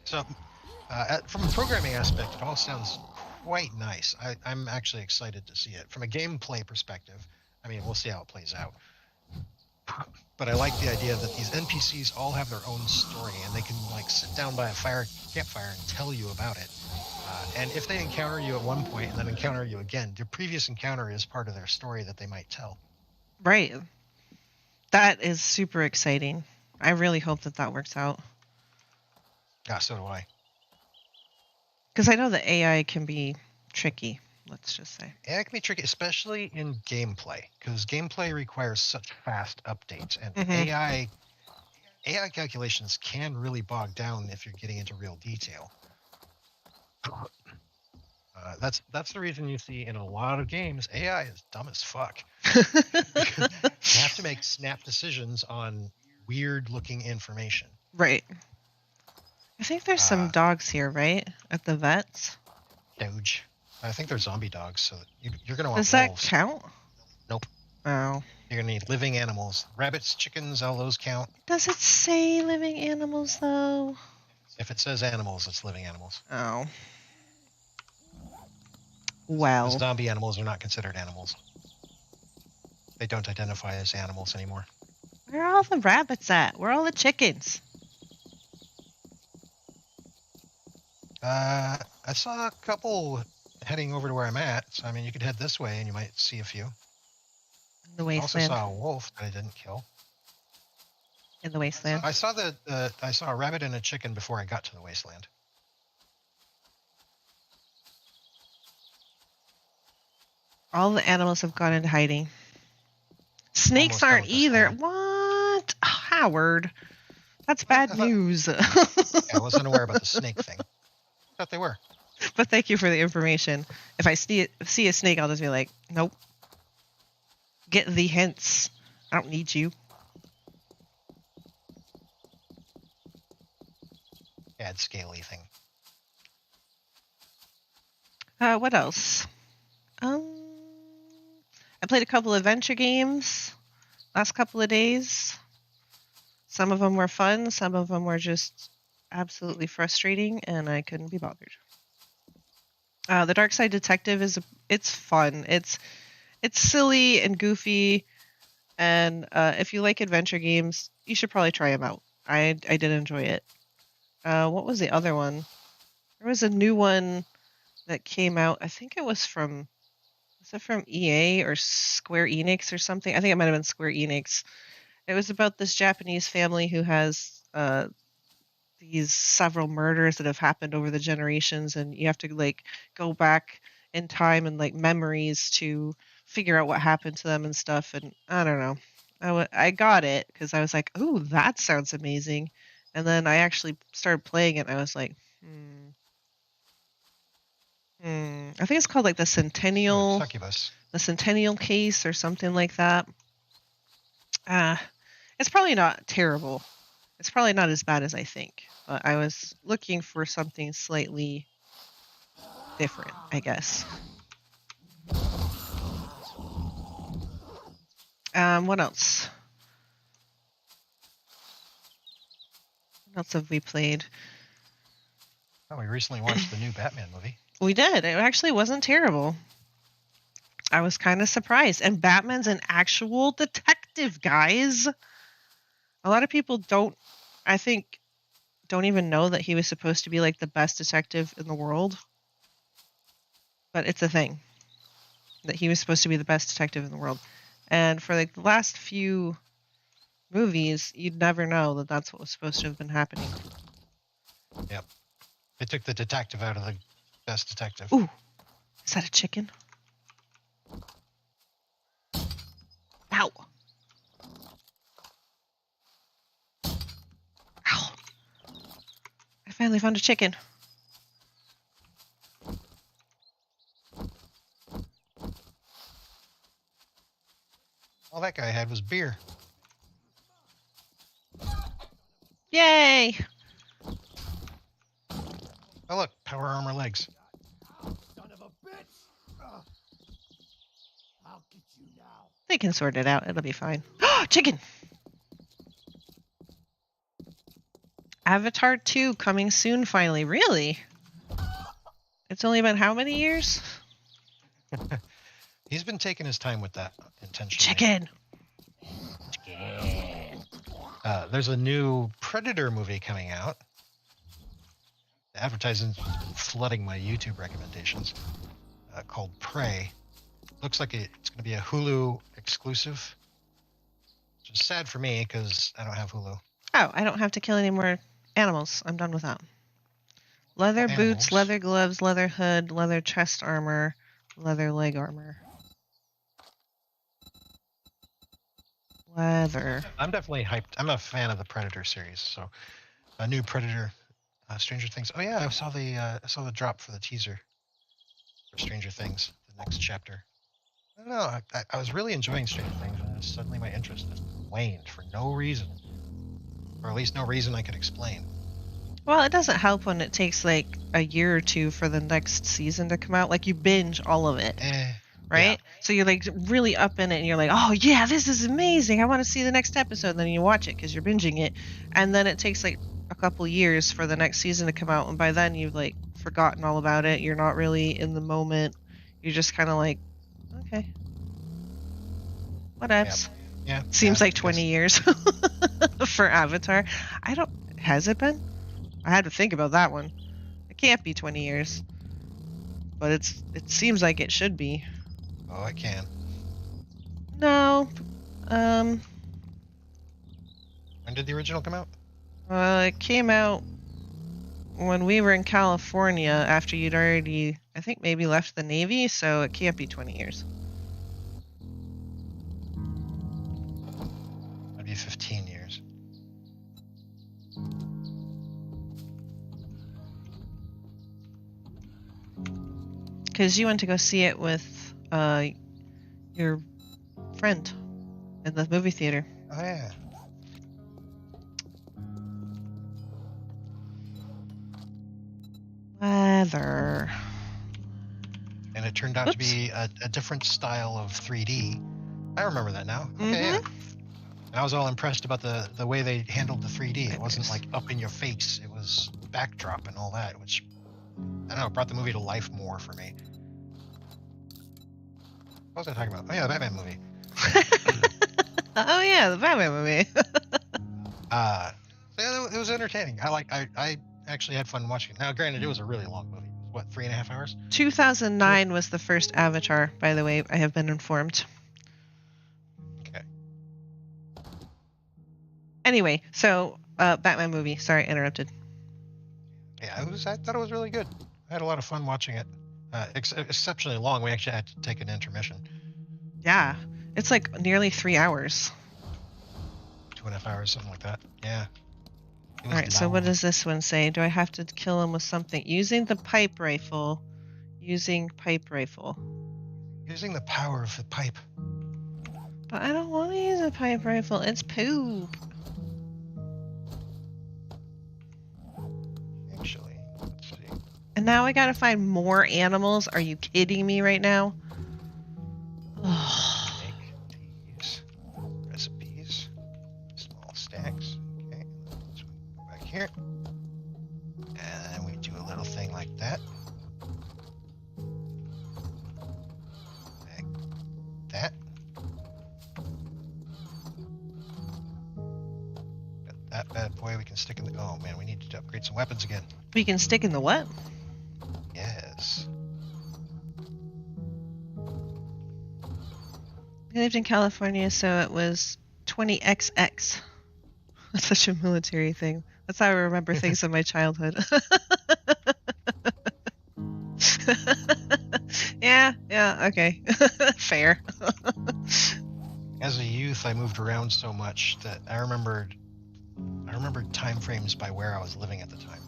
So from a programming aspect, it all sounds quite nice. I'm actually excited to see it. From a gameplay perspective, I mean, we'll see how it plays out. But I like the idea that these NPCs all have their own story, and they can like sit down by a campfire and tell you about it. And if they encounter you at one point and then encounter you again, their previous encounter is part of their story that they might tell. Right. That is super exciting. I really hope that works out. Yeah, so do I. Because I know the AI can be tricky, let's just say. AI can be tricky, especially in gameplay, because gameplay requires such fast updates, and AI calculations can really bog down if you're getting into real detail. That's the reason you see in a lot of games AI is dumb as fuck. You have to make snap decisions on weird looking information. Right. I think there's some dogs here, right? At the vets. Doge. I think they're zombie dogs, so you're gonna want wolves. Does that count? Nope. Oh. You're gonna need living animals. Rabbits, chickens, all those count. Does it say living animals though? If it says animals, it's living animals. Oh. Well. The zombie animals are not considered animals. They don't identify as animals anymore. Where are all the rabbits at? Where are all the chickens? I saw a couple heading over to where I'm at. So, I mean, you could head this way and you might see a few. In the wasteland. I also saw a wolf that I didn't kill. In the wasteland. I saw I saw a rabbit and a chicken before I got to the wasteland. All the animals have gone into hiding. Snakes aren't either. What? Oh, Howard. That's bad news. I wasn't aware about the snake thing. I thought they were. But thank you for the information. If I see a snake, I'll just be like, nope. Get the hints. I don't need you. Bad scaly thing. What else? I played a couple adventure games last couple of days. Some of them were fun. Some of them were just absolutely frustrating, and I couldn't be bothered. The Dark Side Detective it's fun. It's silly and goofy, and if you like adventure games, you should probably try them out. I did enjoy it. What was the other one? There was a new one that came out. I think it was from EA or Square Enix or something? I think it might have been Square Enix. It was about this Japanese family who has these several murders that have happened over the generations, and you have to like go back in time and like memories to figure out what happened to them and stuff. And I don't know. I got it because I was like, oh, that sounds amazing. And then I actually started playing it, and I was like, I think it's called like the Centennial Case or something like that. It's probably not terrible. It's probably not as bad as I think. But I was looking for something slightly different, I guess. What else? What else have we played? Oh, we recently watched the new Batman movie. We did. It actually wasn't terrible. I was kind of surprised. And Batman's an actual detective, guys. A lot of people don't even know that he was supposed to be like the best detective in the world. But it's a thing. That he was supposed to be the best detective in the world. And for like the last few movies, you'd never know that that's what was supposed to have been happening. Yep. They took the detective out of the best detective. Ooh. Is that a chicken? Ow. Ow. I finally found a chicken. All that guy had was beer. Yay! Oh look, power armor legs. Son of a bitch! I'll get you now. They can sort it out. It'll be fine. Chicken! Avatar 2 coming soon finally. Really? It's only been how many years? He's been taking his time with that intentionally. Chicken! There's a new Predator movie coming out. The advertising's flooding my YouTube recommendations. Called Prey. Looks like it's going to be a Hulu exclusive. Which is sad for me because I don't have Hulu. Oh, I don't have to kill any more animals. I'm done with that. Leather boots, leather gloves, leather hood, leather chest armor, leather leg armor. Leather. I'm definitely hyped. I'm a fan of the Predator series, so a new Predator, Stranger Things. Oh yeah, I saw the drop for the teaser for Stranger Things, the next chapter. I don't know. I was really enjoying Stranger Things, and suddenly my interest just waned for no reason, or at least no reason I could explain. Well, it doesn't help when it takes like a year or two for the next season to come out. Like you binge all of it. Right? Yeah. So you're like really up in it and you're like, oh yeah, this is amazing. I want to see the next episode. And then you watch it because you're binging it. And then it takes like a couple years for the next season to come out. And by then you've like forgotten all about it. You're not really in the moment. You're just kind of like, okay. Whatevs. Yeah. Seems like 20 years for Avatar. Has it been? I had to think about that one. It can't be 20 years. But it seems like it should be. Oh, I can. No. When did the original come out? It came out when we were in California after you'd already, I think, maybe left the Navy, so it can't be 20 years. It'd be 15 years. Because you went to go see it with your friend in the movie theater. Oh yeah. Leather. And it turned out to be a different style of 3D. I remember that now. Okay, yeah. And I was all impressed about the way they handled the 3D. It wasn't like up in your face. It was backdrop and all that, which, I don't know, brought the movie to life more for me. What was I talking about? Oh yeah, the Batman movie. Oh yeah, the Batman movie. Yeah, it was entertaining. I actually had fun watching it. Now, granted, it was a really long movie. What, 3.5 hours? 2009 was the first Avatar, by the way. I have been informed. Okay. Anyway, so Batman movie. Sorry, interrupted. Yeah, I thought it was really good. I had a lot of fun watching it. Exceptionally long. We actually had to take an intermission. Yeah, it's like nearly 3 hours. 2.5 hours, something like that. Yeah. All right, so what does this one say? Do I have to kill him with something? Using the pipe rifle. Using pipe rifle. Using the power of the pipe. But I don't want to use a pipe rifle. It's poop. Actually, let's see. And now I gotta find more animals. Are you kidding me right now? Make these recipes. Small stacks. Okay, let's go back here. And then we do a little thing like that. Like that. Got that bad boy we can stick in the... Oh man, we need to upgrade some weapons again. We can stick in the what? Yes. I lived in California, so it was 20XX. That's such a military thing. That's how I remember things in my childhood. Yeah, okay. Fair. As a youth, I moved around so much that I remembered time frames by where I was living at the time.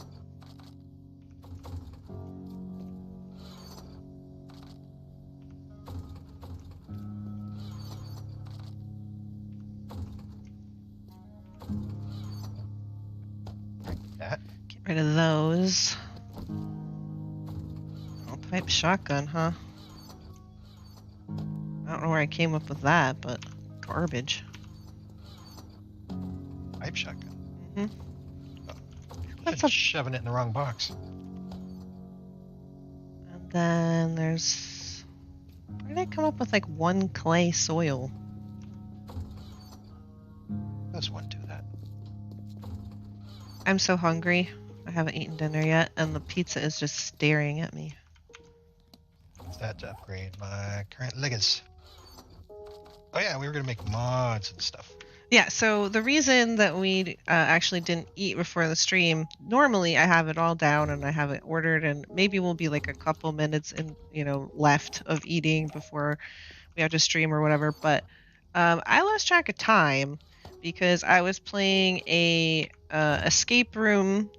Rid of those. Oh, pipe shotgun, huh? I don't know where I came up with that, but garbage. Pipe shotgun. That's Been shoving it in the wrong box. And then there's... Where did I come up with like 1 clay soil? Does one do that? I'm so hungry. I haven't eaten dinner yet, and the pizza is just staring at me. What's that to upgrade my current ligas? Oh yeah, we were gonna make mods and stuff. Yeah, so the reason that we actually didn't eat before the stream, normally I have it all down and I have it ordered, and maybe we'll be like a couple minutes in, left of eating before we have to stream or whatever. But I lost track of time because I was playing a escape room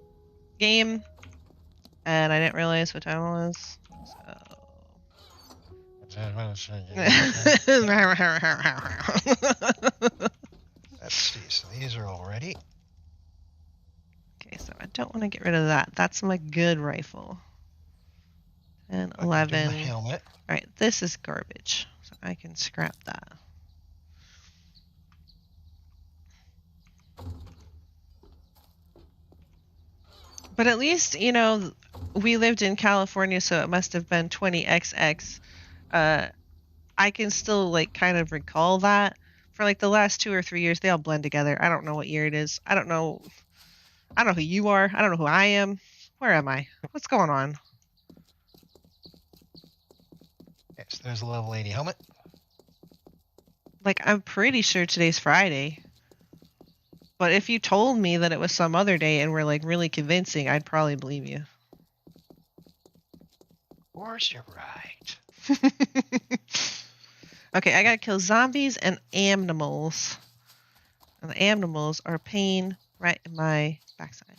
game, and I didn't realize what time it was. Let's see. So these are all ready. Okay, so I don't want to get rid of that. That's my good rifle. 10, I can do 11. the helmet. All right, this is garbage, so I can scrap that. But at least, we lived in California, so it must have been 20XX. I can still, kind of recall that. For, the last 2 or 3 years, they all blend together. I don't know what year it is. I don't know who you are. I don't know who I am. Where am I? What's going on? Okay, so there's a level 80 helmet. I'm pretty sure today's Friday. But if you told me that it was some other day and were, really convincing, I'd probably believe you. Of course you're right. Okay, I gotta kill zombies and animals. And the animals are a pain right in my backside.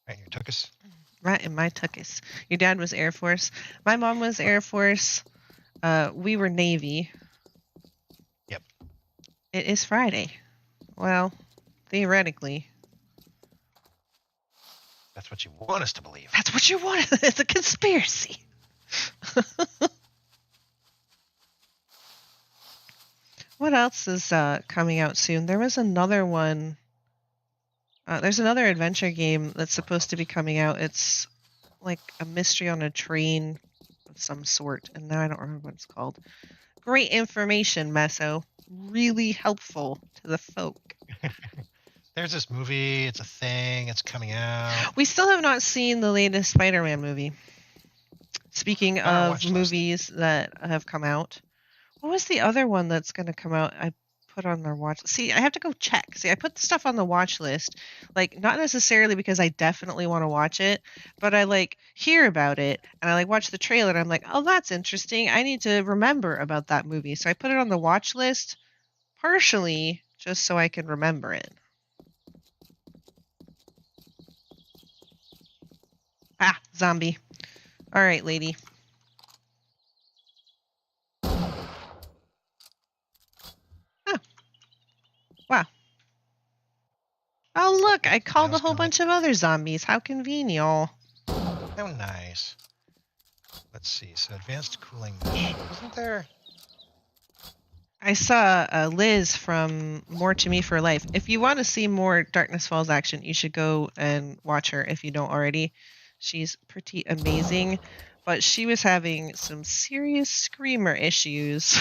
Right, you took us. Right in my tuchus. Your dad was Air Force. My mom was Air Force. We were Navy. Yep. It is Friday. Well, theoretically. That's what you want us to believe. That's what you want. It's a conspiracy. What else is coming out soon? There was another one. There's another adventure game that's supposed to be coming out. It's like a mystery on a train of some sort, and now I don't remember what it's called. Great information, Meso. Really helpful to the folk. There's this movie. It's a thing. It's coming out. We still have not seen the latest Spider-Man movie. Speaking of movies that have come out, what was the other one that's going to come out? I put on our watch. See, I have to go check. See, I put the stuff on the watch list, not necessarily because I definitely want to watch it, but I hear about it and I watch the trailer and I'm like, oh, that's interesting. I need to remember about that movie. So I put it on the watch list partially just so I can remember it. Ah, zombie. All right, lady. Wow. Oh, look, I called a whole bunch of other zombies. How convenient. How nice. Let's see. So advanced cooling mission. Isn't there? I saw Liz from More to Me for Life. If you want to see more Darkness Falls action, you should go and watch her if you don't already. She's pretty amazing, but she was having some serious screamer issues.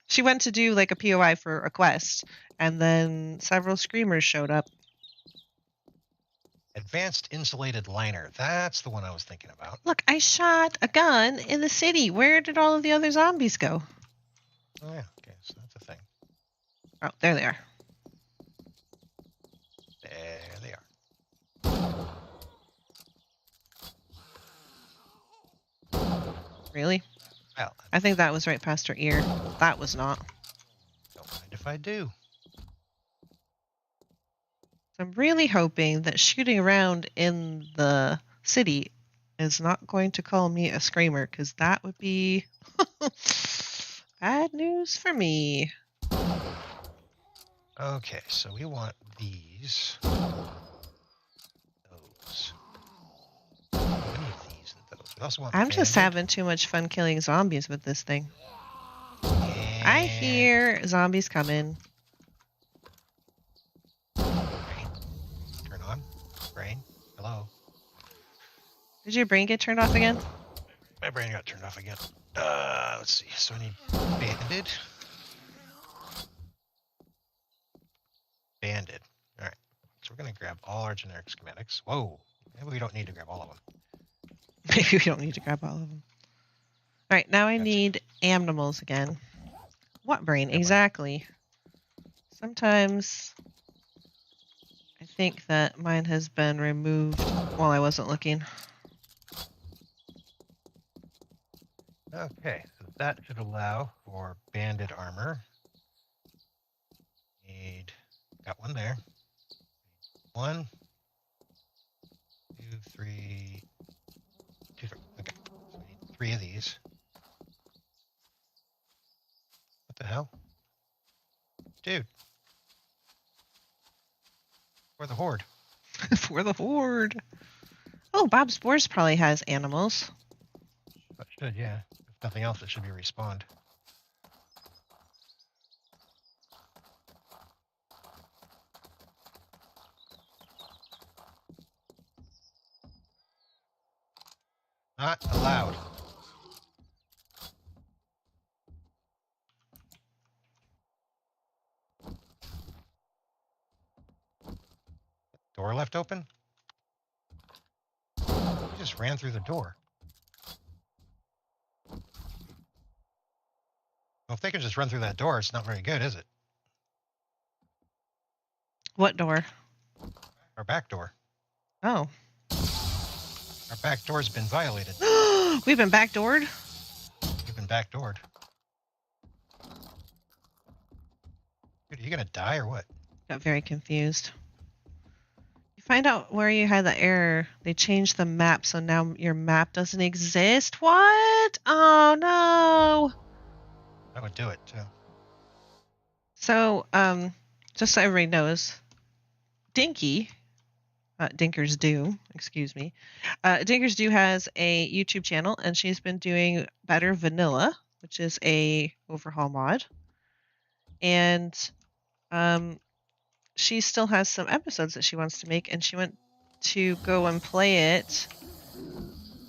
She went to do a POI for a quest, and then several screamers showed up. Advanced insulated liner. That's the one I was thinking about. Look, I shot a gun in the city. Where did all of the other zombies go? Oh, yeah. Okay, so that's a thing. Oh, there they are. There they are. Really? Well, I think that was right past her ear. That was not. Don't mind if I do. I'm really hoping that shooting around in the city is not going to call me a screamer, because that would be bad news for me. Okay, so we want these. these. Those. Any of these and those. We also want I'm just banded. having too much fun killing zombies with this thing. And I hear zombies coming. brain. Turn on. Brain. Hello. Did your brain get turned off again? My brain got turned off again. Let's see. So I need banded. Banded. All right. So we're going to grab all our generic schematics. Whoa. Maybe we don't need to grab all of them. Maybe we don't need to grab all of them. All right, now I Gotcha. need animals again. What brain? Yeah, Exactly. Sometimes I think that mine has been removed while I wasn't looking. Okay. So that should allow for banded armor. Got one there. 1, 2, 3, 2, 3. Okay. So we need 3 of these. What the hell? Dude. For the horde. For the horde. Oh, Bob Spores probably has animals. That should, yeah. If nothing else, it should be respawned. Not allowed. Door left open? He just ran through the door. Well, if they can just run through that door, it's not very good, is it? What door? Our back door. Oh. Our back door's been violated. We've been backdoored? You've been backdoored. Dude, are you gonna die or what? Got very confused. You find out where you had the error. They changed the map, so now your map doesn't exist. What? Oh no. That would do it too. So, just so everybody knows, Dinky, Dinkers Do, excuse me. Dinkers Do has a YouTube channel, and she's been doing Better Vanilla, which is a overhaul mod. And she still has some episodes that she wants to make, and she went to go and play it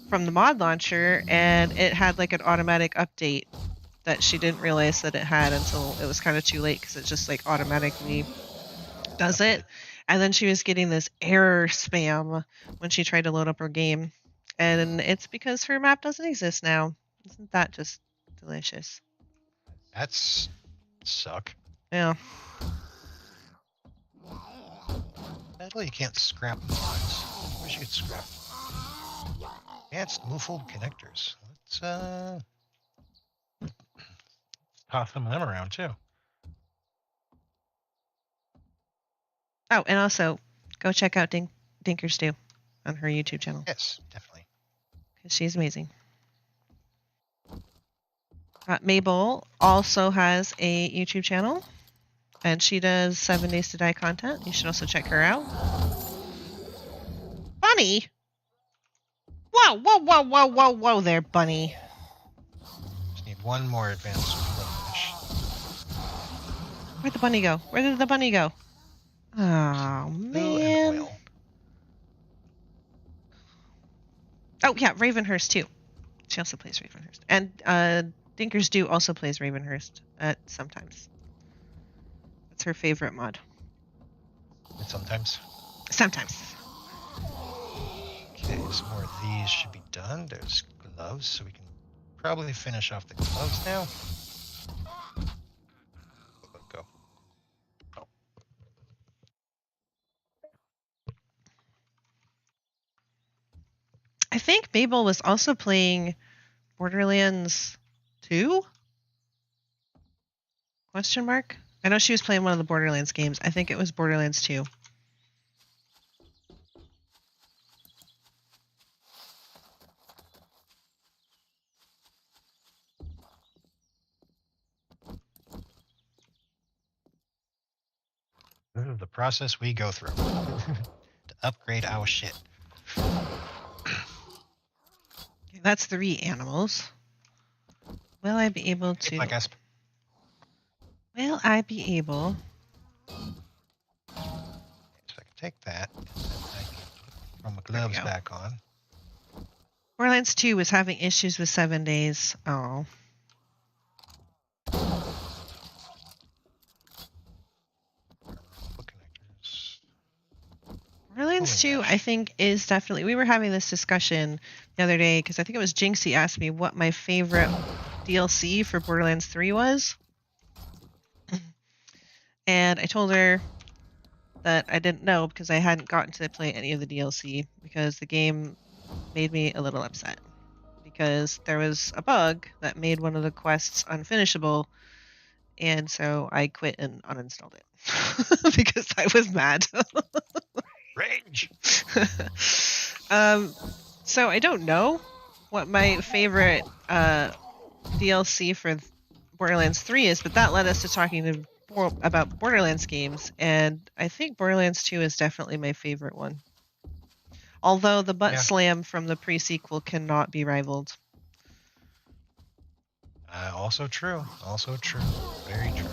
from the mod launcher, and it had like an automatic update that she didn't realize that it had until it was kind of too late, because it just like automatically does it. And then she was getting this error spam when she tried to load up her game, and it's because her map doesn't exist now. Isn't that just delicious? That's suck. Yeah. Sadly, you can't scrap mods. I wish you could scrap advanced muffled connectors. Let's toss some of them around too. Oh, and also go check out Dinkers Do on her YouTube channel, Yes, definitely. because she's amazing. Mabel also has a YouTube channel, and she does 7 Days to Die content. You should also check her out. Bunny! Whoa, whoa, whoa, whoa, whoa, whoa there, Bunny. Just need one more advanced finish. Where'd the bunny go? Where did the bunny go? Oh, Blue and man. oil. Oh, yeah, Ravenhurst, too. She also plays Ravenhurst. And Dinkers Do also plays Ravenhurst sometimes. That's her favorite mod. And sometimes. Sometimes. Okay, some more of these should be done. There's gloves, so we can probably finish off the gloves now. Go. Oh. I think Mabel was also playing Borderlands 2? Question mark? I know she was playing one of the Borderlands games. I think it was Borderlands 2. This is the process we go through to upgrade our shit. That's 3 animals. Will I be able to? Like us. Will I be able? So I can take that. And then I can throw my gloves go. back on. Borderlands 2 was having issues with 7 days. Oh. Foot connectors. Borderlands 2, gosh. I think, is definitely... We were having this discussion the other day, because I think it was Jinxie asked me what my favorite DLC for Borderlands 3 was. And I told her that I didn't know, because I hadn't gotten to play any of the DLC, because the game made me a little upset. Because there was a bug that made one of the quests unfinishable, and so I quit and uninstalled it. Because I was mad. Rage! So I don't know what my favorite DLC for Borderlands 3 is, but that led us to talking about Borderlands games, and I think Borderlands 2 is definitely my favorite one. Although the butt slam from the pre-sequel cannot be rivaled. Also true. Also true. Very true.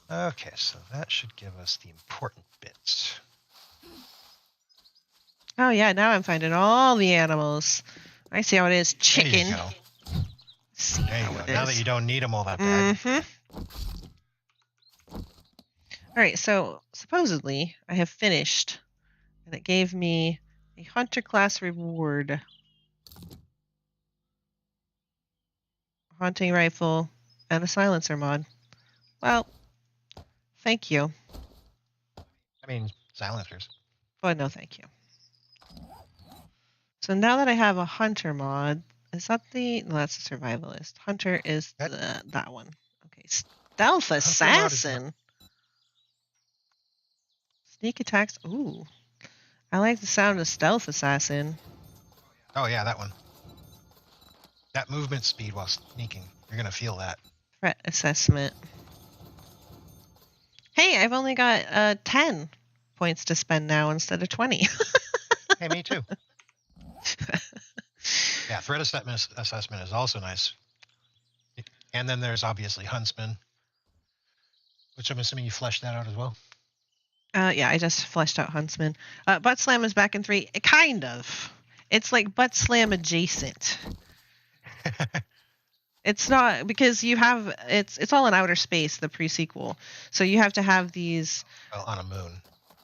Okay, so that should give us the important bits. Oh yeah, now I'm finding all the animals. I see how it is. Chicken. There you go. See there you how go. it Now is. that you don't need them all that bad. Alright, so supposedly I have finished, and it gave me a hunter class reward. Hunting rifle and a silencer mod. Well, thank you. I mean, silencers. But no thank you. So now that I have a hunter mod, is that the... No, that's a survivalist. Hunter is that one. Okay, stealth assassin. Sneak attacks. Ooh. I like the sound of stealth assassin. Oh yeah, that one. That movement speed while sneaking. You're going to feel that. Threat assessment. Hey, I've only got 10 points to spend now instead of 20. Hey, me too. Yeah, threat assessment is also nice. And then there's obviously Huntsman, which I'm assuming you fleshed that out as well. Yeah, I just fleshed out Huntsman. Butt Slam is back in 3. Kind of. It's like Butt Slam adjacent. It's not, because you have... It's all in outer space, the pre-sequel. So you have to have these... Well, on a moon.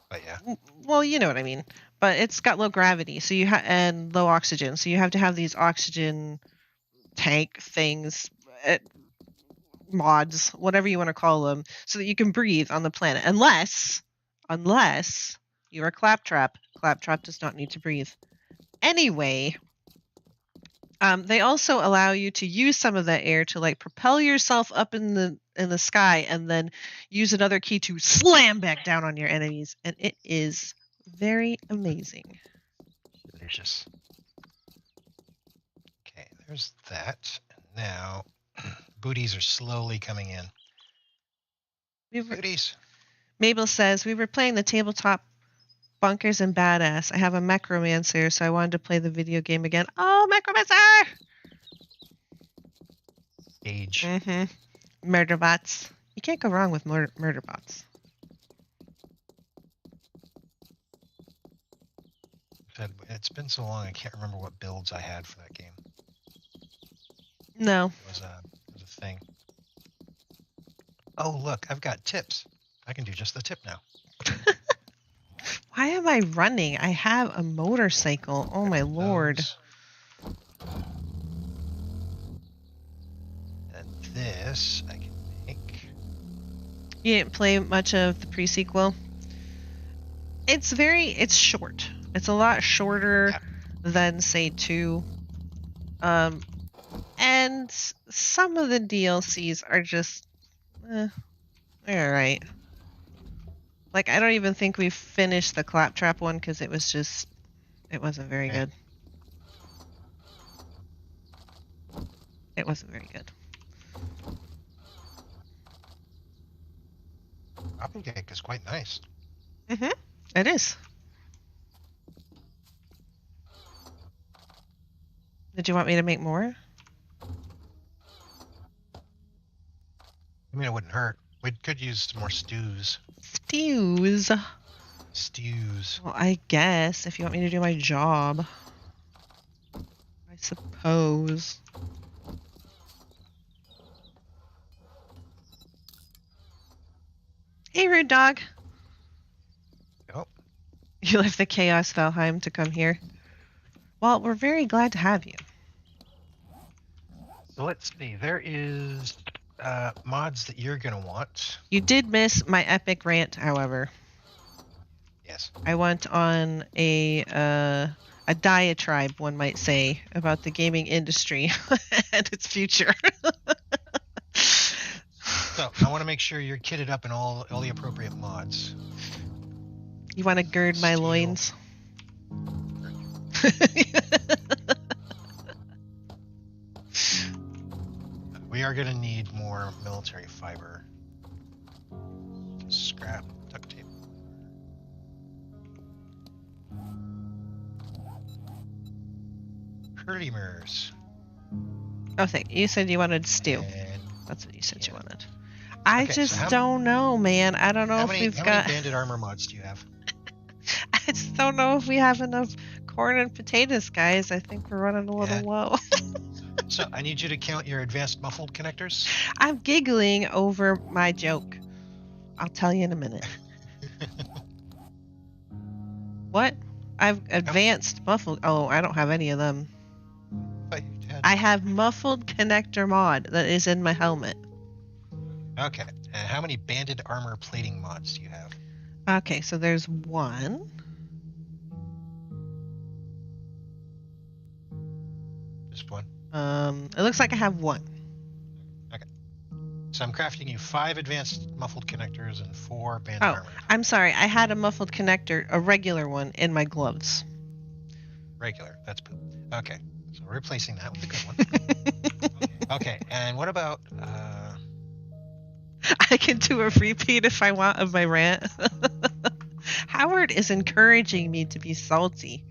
But yeah. Well, you know what I mean. But it's got low gravity, so you and low oxygen. So you have to have these oxygen tank things, mods, whatever you want to call them, so that you can breathe on the planet. Unless you're a Claptrap. Claptrap does not need to breathe. Anyway, they also allow you to use some of that air to like propel yourself up in the sky, and then use another key to slam back down on your enemies, and it is very amazing. Delicious. Okay, there's that. And now, booties are slowly coming in. Booties. Mabel says, we were playing the tabletop Bunkers and Badass. I have a Mechromancer, so I wanted to play the video game again. Oh, Mechromancer! Age. Murder bots. You can't go wrong with murder bots. It's been so long, I can't remember what builds I had for that game. No. It was a thing. Oh, look, I've got tips. I can do just the tip now. Why am I running? I have a motorcycle. Oh my lord. And this I can make. You didn't play much of the pre-sequel? It's short. It's a lot shorter than, say, 2. And some of the DLCs are just... they're alright. Like, I don't even think we finished the Claptrap one, because it wasn't very good. It wasn't very good. Dropping cake is quite nice. It is. Did you want me to make more? I mean, it wouldn't hurt. We could use some more stews. Stews. Stews. Well, I guess if you want me to do my job. I suppose. Hey, rude dog. Oh, You left the Chaos Valheim to come here. Well, we're very glad to have you. so let's see. There is mods that you're gonna want. You did miss my epic rant, however. Yes. I went on a diatribe, one might say, about the gaming industry and its future. So I want to make sure you're kitted up in all the appropriate mods. You want to gird my Steel. loins? We are gonna need more military fiber. Scrap, duct tape. Creamers. Oh, thank you. You said you wanted stew. And That's what you said you yeah. wanted. I Okay, so just don't know, man. I don't know how if many, we've how got. many banded armor mods do you have? I just don't know if we have enough corn and potatoes, guys. I think we're running a little Yeah. low. So I need you to count your advanced muffled connectors. I'm giggling over my joke. I'll tell you in a minute. What? I've advanced muffled. Oh, I don't have any of them. But you did. I have muffled connector mod that is in my helmet. Okay. And how many banded armor plating mods do you have? Okay, so there's one. Just one. It looks like I have one. So I'm crafting you 5 advanced muffled connectors and 4 banded Oh, armor. I'm sorry. I had a muffled connector, a regular one, in my gloves. Regular. That's poop. Okay. So we're replacing that with a good one. Okay. And what about I can do a repeat if I want of my rant. Howard is encouraging me to be salty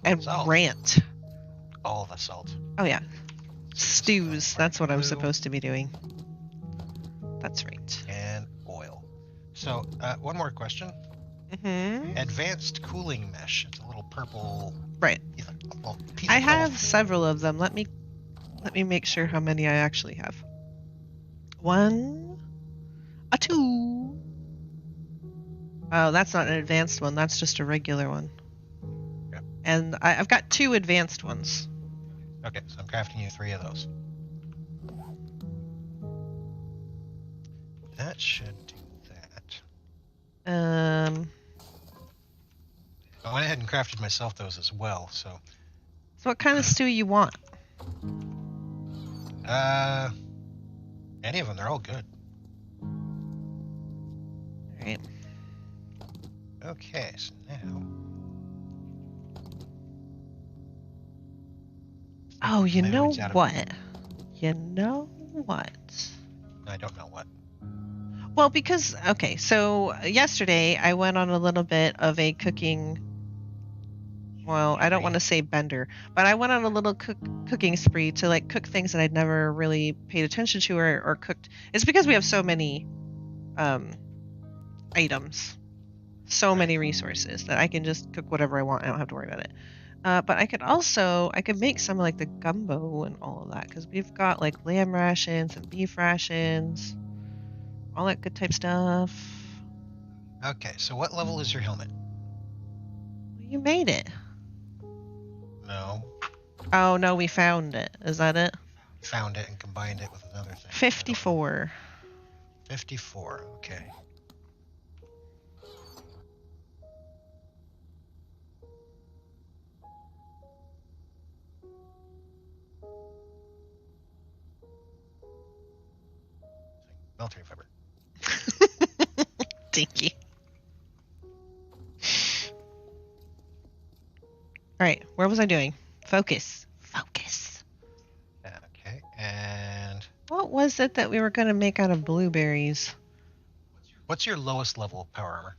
and Salt. rant. all the salt? Oh, yeah. Stews. That's what I'm Blue. supposed to be doing. That's right. And oil. So one more question. Mm-hmm. Advanced cooling mesh. It's a little purple. Right. Well, piece I of have purple. several of them. Let me make sure how many I actually have. 1, 2. Oh, that's not an advanced one. That's just a regular one. Yep. And I've got 2 advanced ones. Okay, so I'm crafting you 3 of those. That should do that. I went ahead and crafted myself those as well. So, So what kind of stew you want? any of them, they're all good. All right. Okay, so now. Oh, you My know weed's out of- what? You know what? I don't know what. Well, because, okay, so yesterday I went on a little bit of a cooking, well, I don't want to say bender, but I went on a little cooking spree to like cook things that I'd never really paid attention to or cooked. It's because we have so many items, so many resources that I can just cook whatever I want. I don't have to worry about it. But I could make some like the gumbo and all of that because we've got like lamb rations and beef rations, all that good type stuff. Okay, so what level is your helmet? You made it. No. Oh no, we found it. Is that it? Found it and combined it with another thing. 54. 54, okay. Military fiber. Dinky. All right, where was I doing? Focus. Focus. Okay, and What was it that we were going to make out of blueberries? what's your lowest level of power armor?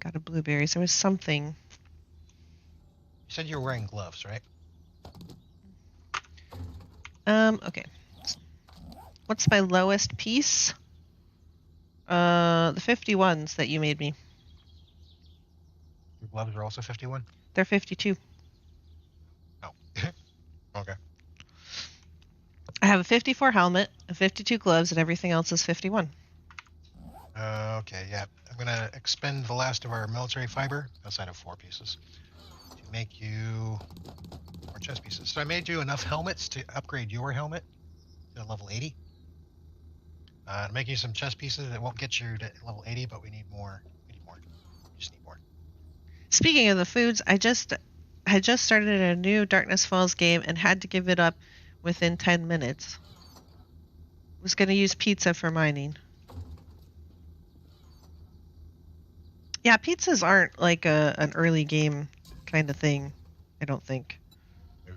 Got a blueberries. There was something. You said you were wearing gloves, right? Okay. What's my lowest piece? The 51s that you made me. Your gloves are also 51? They're 52. Oh. Okay. I have a 54 helmet, a 52 gloves, and everything else is 51. Okay, yeah. I'm going to expend the last of our military fiber, outside of 4 pieces, to make you more chest pieces. So I made you enough helmets to upgrade your helmet to level 80. To make you some chest pieces that won't get you to level 80, but we need more. We need more. We just need more. Speaking of the foods, I just started a new Darkness Falls game and had to give it up within 10 minutes. Was going to use pizza for mining. Yeah, pizzas aren't like an early game kind of thing, I don't think. Ooh.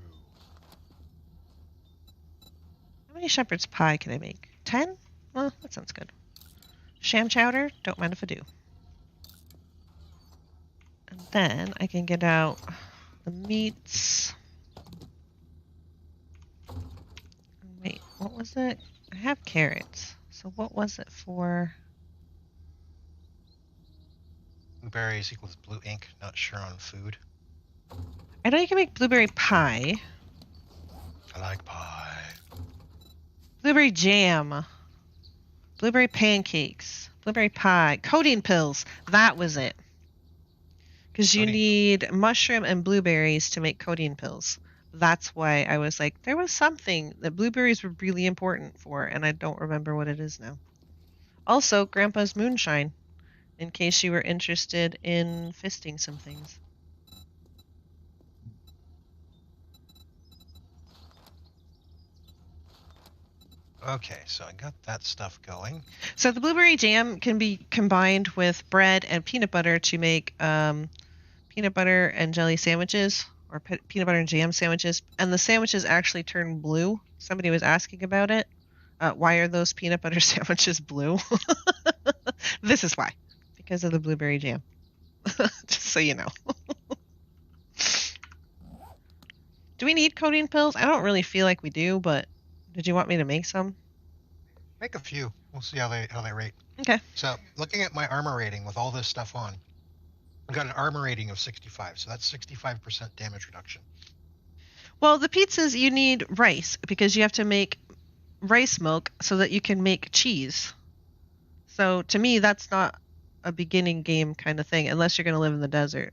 How many shepherd's pie can I make? 10? Well, that sounds good. Sham chowder? Don't mind if I do. And then I can get out the meats. Wait, what was it? I have carrots. So what was it for? Blueberries equals blue ink. Not sure on food. I know you can make blueberry pie. I like pie. Blueberry jam. Blueberry pancakes. Blueberry pie. Codeine pills. That was it. Because you need mushroom and blueberries to make codeine pills. That's why I was like, there was something that blueberries were really important for, and I don't remember what it is now. Also, Grandpa's moonshine, in case you were interested in fisting some things. Okay, so I got that stuff going. So the blueberry jam can be combined with bread and peanut butter to make peanut butter and jelly sandwiches, or peanut butter and jam sandwiches, and the sandwiches actually turn blue. Somebody was asking about it. Why are those peanut butter sandwiches blue? This is why. Because of the blueberry jam. Just so you know. Do we need codeine pills? I don't really feel like we do, but did you want me to make some? Make a few. We'll see how they rate. Okay. So looking at my armor rating with all this stuff on, I've got an armor rating of 65, so that's 65% damage reduction. Well, the pizzas, you need rice because you have to make rice milk so that you can make cheese. So to me, that's not a beginning game kind of thing unless you're going to live in the desert.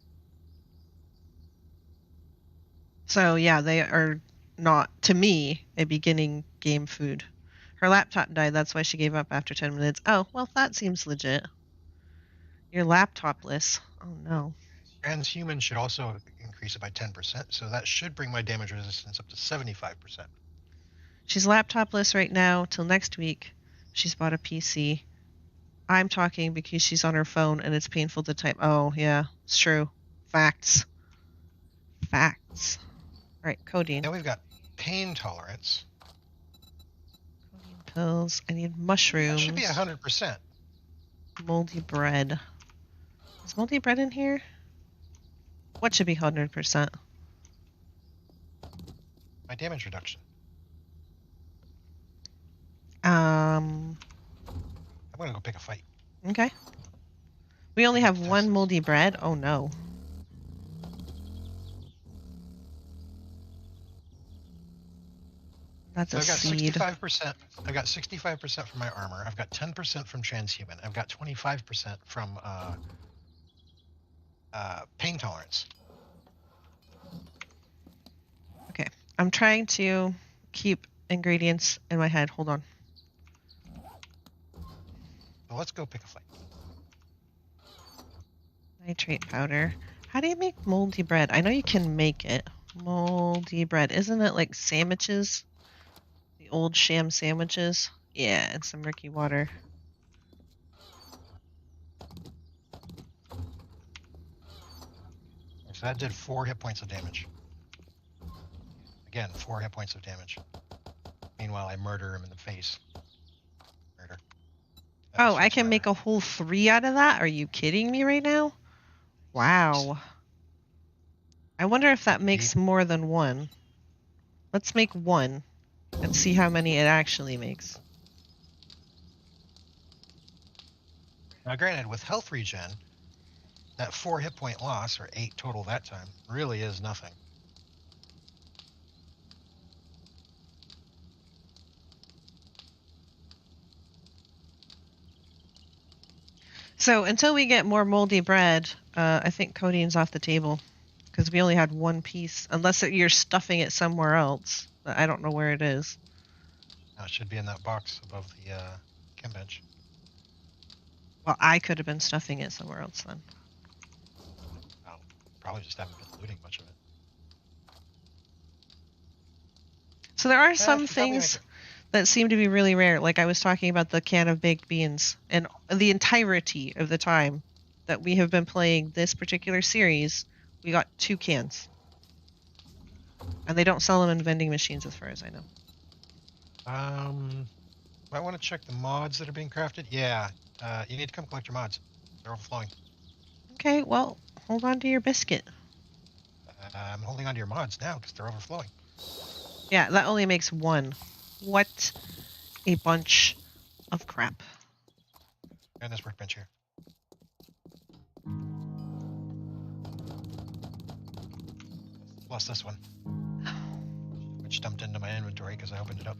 So yeah, they are not, to me, a beginning game food. Her laptop died, that's why she gave up after 10 minutes. Oh, well, that seems legit. You're laptopless. Oh no. Transhuman should also increase it by 10%, so that should bring my damage resistance up to 75%. She's laptopless right now till next week. She's bought a PC. I'm talking because she's on her phone and it's painful to type. Oh, yeah, it's true. Facts. Facts. All right, codeine. Now we've got pain tolerance. Codeine pills. I need mushrooms. That should be 100%. Moldy bread. Is moldy bread in here? What should be 100%? My damage reduction. Um. I'm gonna go pick a fight. Okay. We only have one moldy bread. Oh no. That's So a I've got seed. 65%. I've got 65% from my armor. I've got 10% from transhuman. I've got 25% from pain tolerance. Okay. I'm trying to keep ingredients in my head. Hold on. So let's go pick a fight. Nitrate powder. How do you make moldy bread? I know you can make it. Moldy bread. Isn't it like sandwiches? The old sham sandwiches? Yeah, and some murky water. So that did 4 hit points of damage. Again, 4 hit points of damage. Meanwhile, I murder him in the face. Murder. Oh, I can make a whole 3 out of that? Are you kidding me right now? Wow. I wonder if that makes more than one. Let's make one and see how many it actually makes. Now, granted, with health regen, that 4 hit point loss, or 8 total that time, really is nothing. So until we get more moldy bread, I think codeine's off the table because we only had one piece, unless you're stuffing it somewhere else. But I don't know where it is. Now it should be in that box above the chem bench. Well, I could have been stuffing it somewhere else then. Oh, probably just haven't been looting much of it. So there are some things that seem to be really rare. Like I was talking about the can of baked beans, and the entirety of the time that we have been playing this particular series, we got 2 cans. And they don't sell them in vending machines as far as I know. Might want to check the mods that are being crafted. Yeah, you need to come collect your mods. They're overflowing. Okay, well, hold on to your biscuit. I'm holding on to your mods now because they're overflowing. Yeah, that only makes 1. What a bunch of crap. And this workbench here. Plus this one, which dumped into my inventory because I opened it up.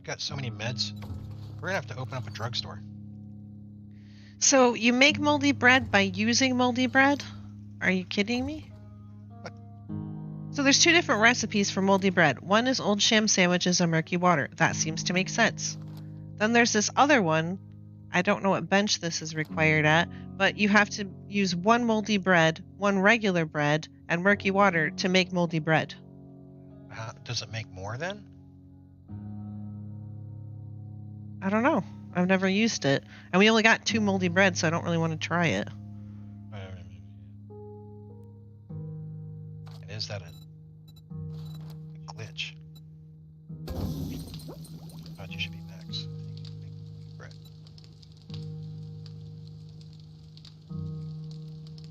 Got so many meds. We're gonna have to open up a drugstore. So you make moldy bread by using moldy bread? Are you kidding me? What? So there's 2 different recipes for moldy bread. One is old sham sandwiches and murky water. That seems to make sense. Then there's this other one. I don't know what bench this is required at, but you have to use 1 moldy bread, 1 regular bread, and murky water to make moldy bread. Does it make more then? I don't know. I've never used it. And we only got 2 moldy bread, so I don't really want to try it. And is that a glitch? I thought you should be max. Bread.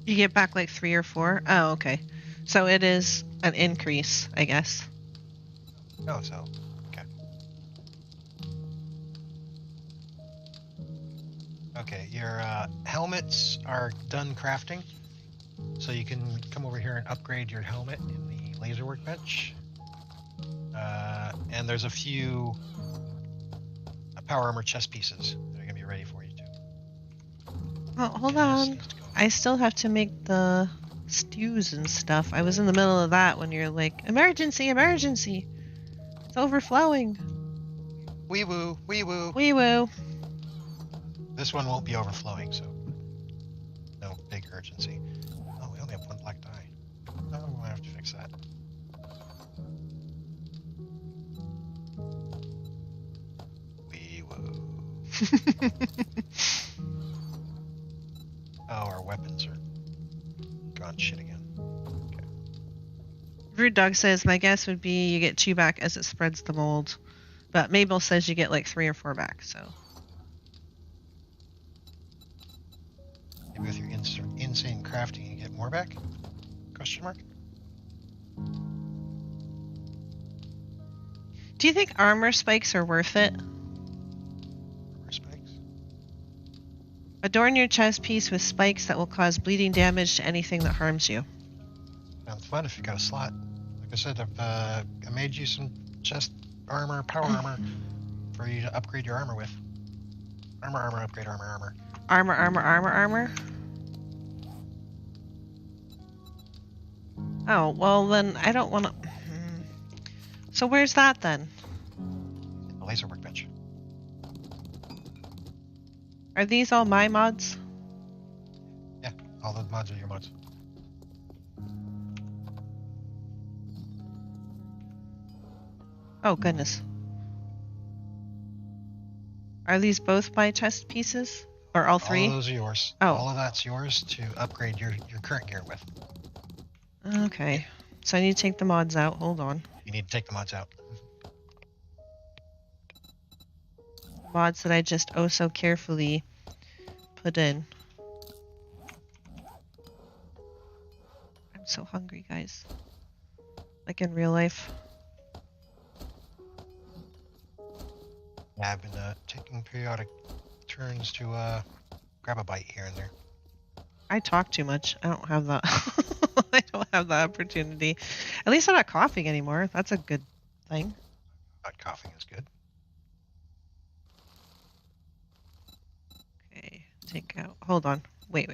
You get back like 3 or 4? Oh, okay. So it is an increase, I guess. Oh, so. Okay, your helmets are done crafting, so you can come over here and upgrade your helmet in the laser workbench. And there's a few power armor chest pieces that are gonna be ready for you too. Well, hold on. I still have to make the stews and stuff. I was in the middle of that when you're like, emergency, emergency! It's overflowing. Wee woo, wee woo. Wee woo. This one won't be overflowing, so no big urgency. Oh, we only have 1 black dye. Oh, I'm gonna have to fix that. Wee woo. Oh, our weapons are gone shit again. Okay. Rude Dog says, my guess would be you get 2 back as it spreads the mold. But Mabel says you get like 3 or 4 back, so. Maybe with your insane crafting, you get more back? Question mark? Do you think armor spikes are worth it? Armor spikes? Adorn your chest piece with spikes that will cause bleeding damage to anything that harms you. Sounds fun if you got a slot. Like I said, I made you some chest armor, power armor, for you to upgrade your armor with. Armor, upgrade armor. Armor. Oh, well then I don't want to... So where's that then? The laser workbench. Are these all my mods? Yeah, all the mods are your mods. Oh, goodness. Are these both my chest pieces? Or all 3? All of those are yours. Oh. All of that's yours to upgrade your current gear with. Okay. So I need to take the mods out. Hold on. You need to take the mods out. Mods that I just oh so carefully put in. I'm so hungry, guys. Like in real life. Yeah, I've been taking periodic turns to grab a bite here and there. I talk too much. I don't have that. I don't have that opportunity. At least I'm not coughing anymore. That's a good thing. But coughing is good. Okay, take out. Hold on. Wait.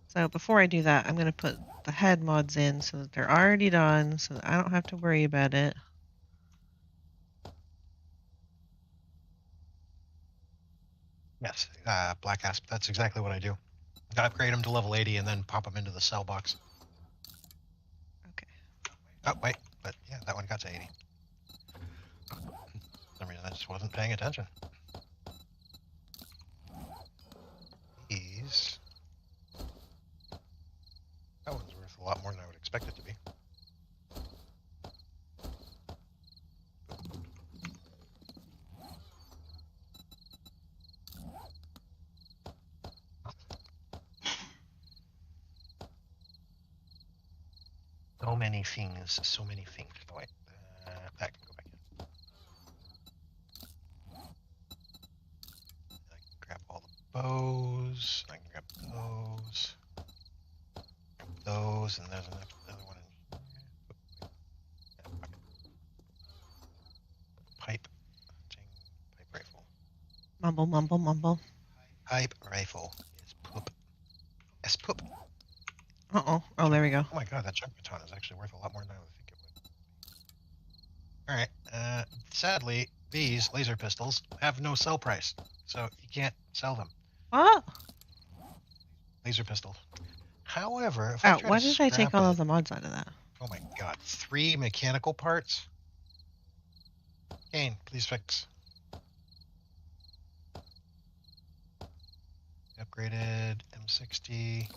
So before I do that, I'm going to put the head mods in so that they're already done, so that I don't have to worry about it. Yes, Black Asp. That's exactly what I do. I upgrade them to level 80 and then pop them into the cell box. Okay. Oh, wait. But yeah, that one got to 80. For some reason, I just wasn't paying attention. These. That one's worth a lot more than I would expect it to be. So many things, so many things. Oh, wait, that can go back in. I can grab all the bows. I can grab those, and there's another one in here. Yeah, okay. Pipe rifle. Mumble. Pipe rifle is poop. It's poop. Uh-oh. Oh, there we go. Oh my god, that chunk baton is actually worth a lot more than I would think it would. Alright, sadly, these laser pistols have no sell price, so you can't sell them. What? Laser pistols. However, if Oh, I try why to did I take scrap all it, of the mods out of that? oh my god, 3 mechanical parts? Kane, please fix. Upgraded M60.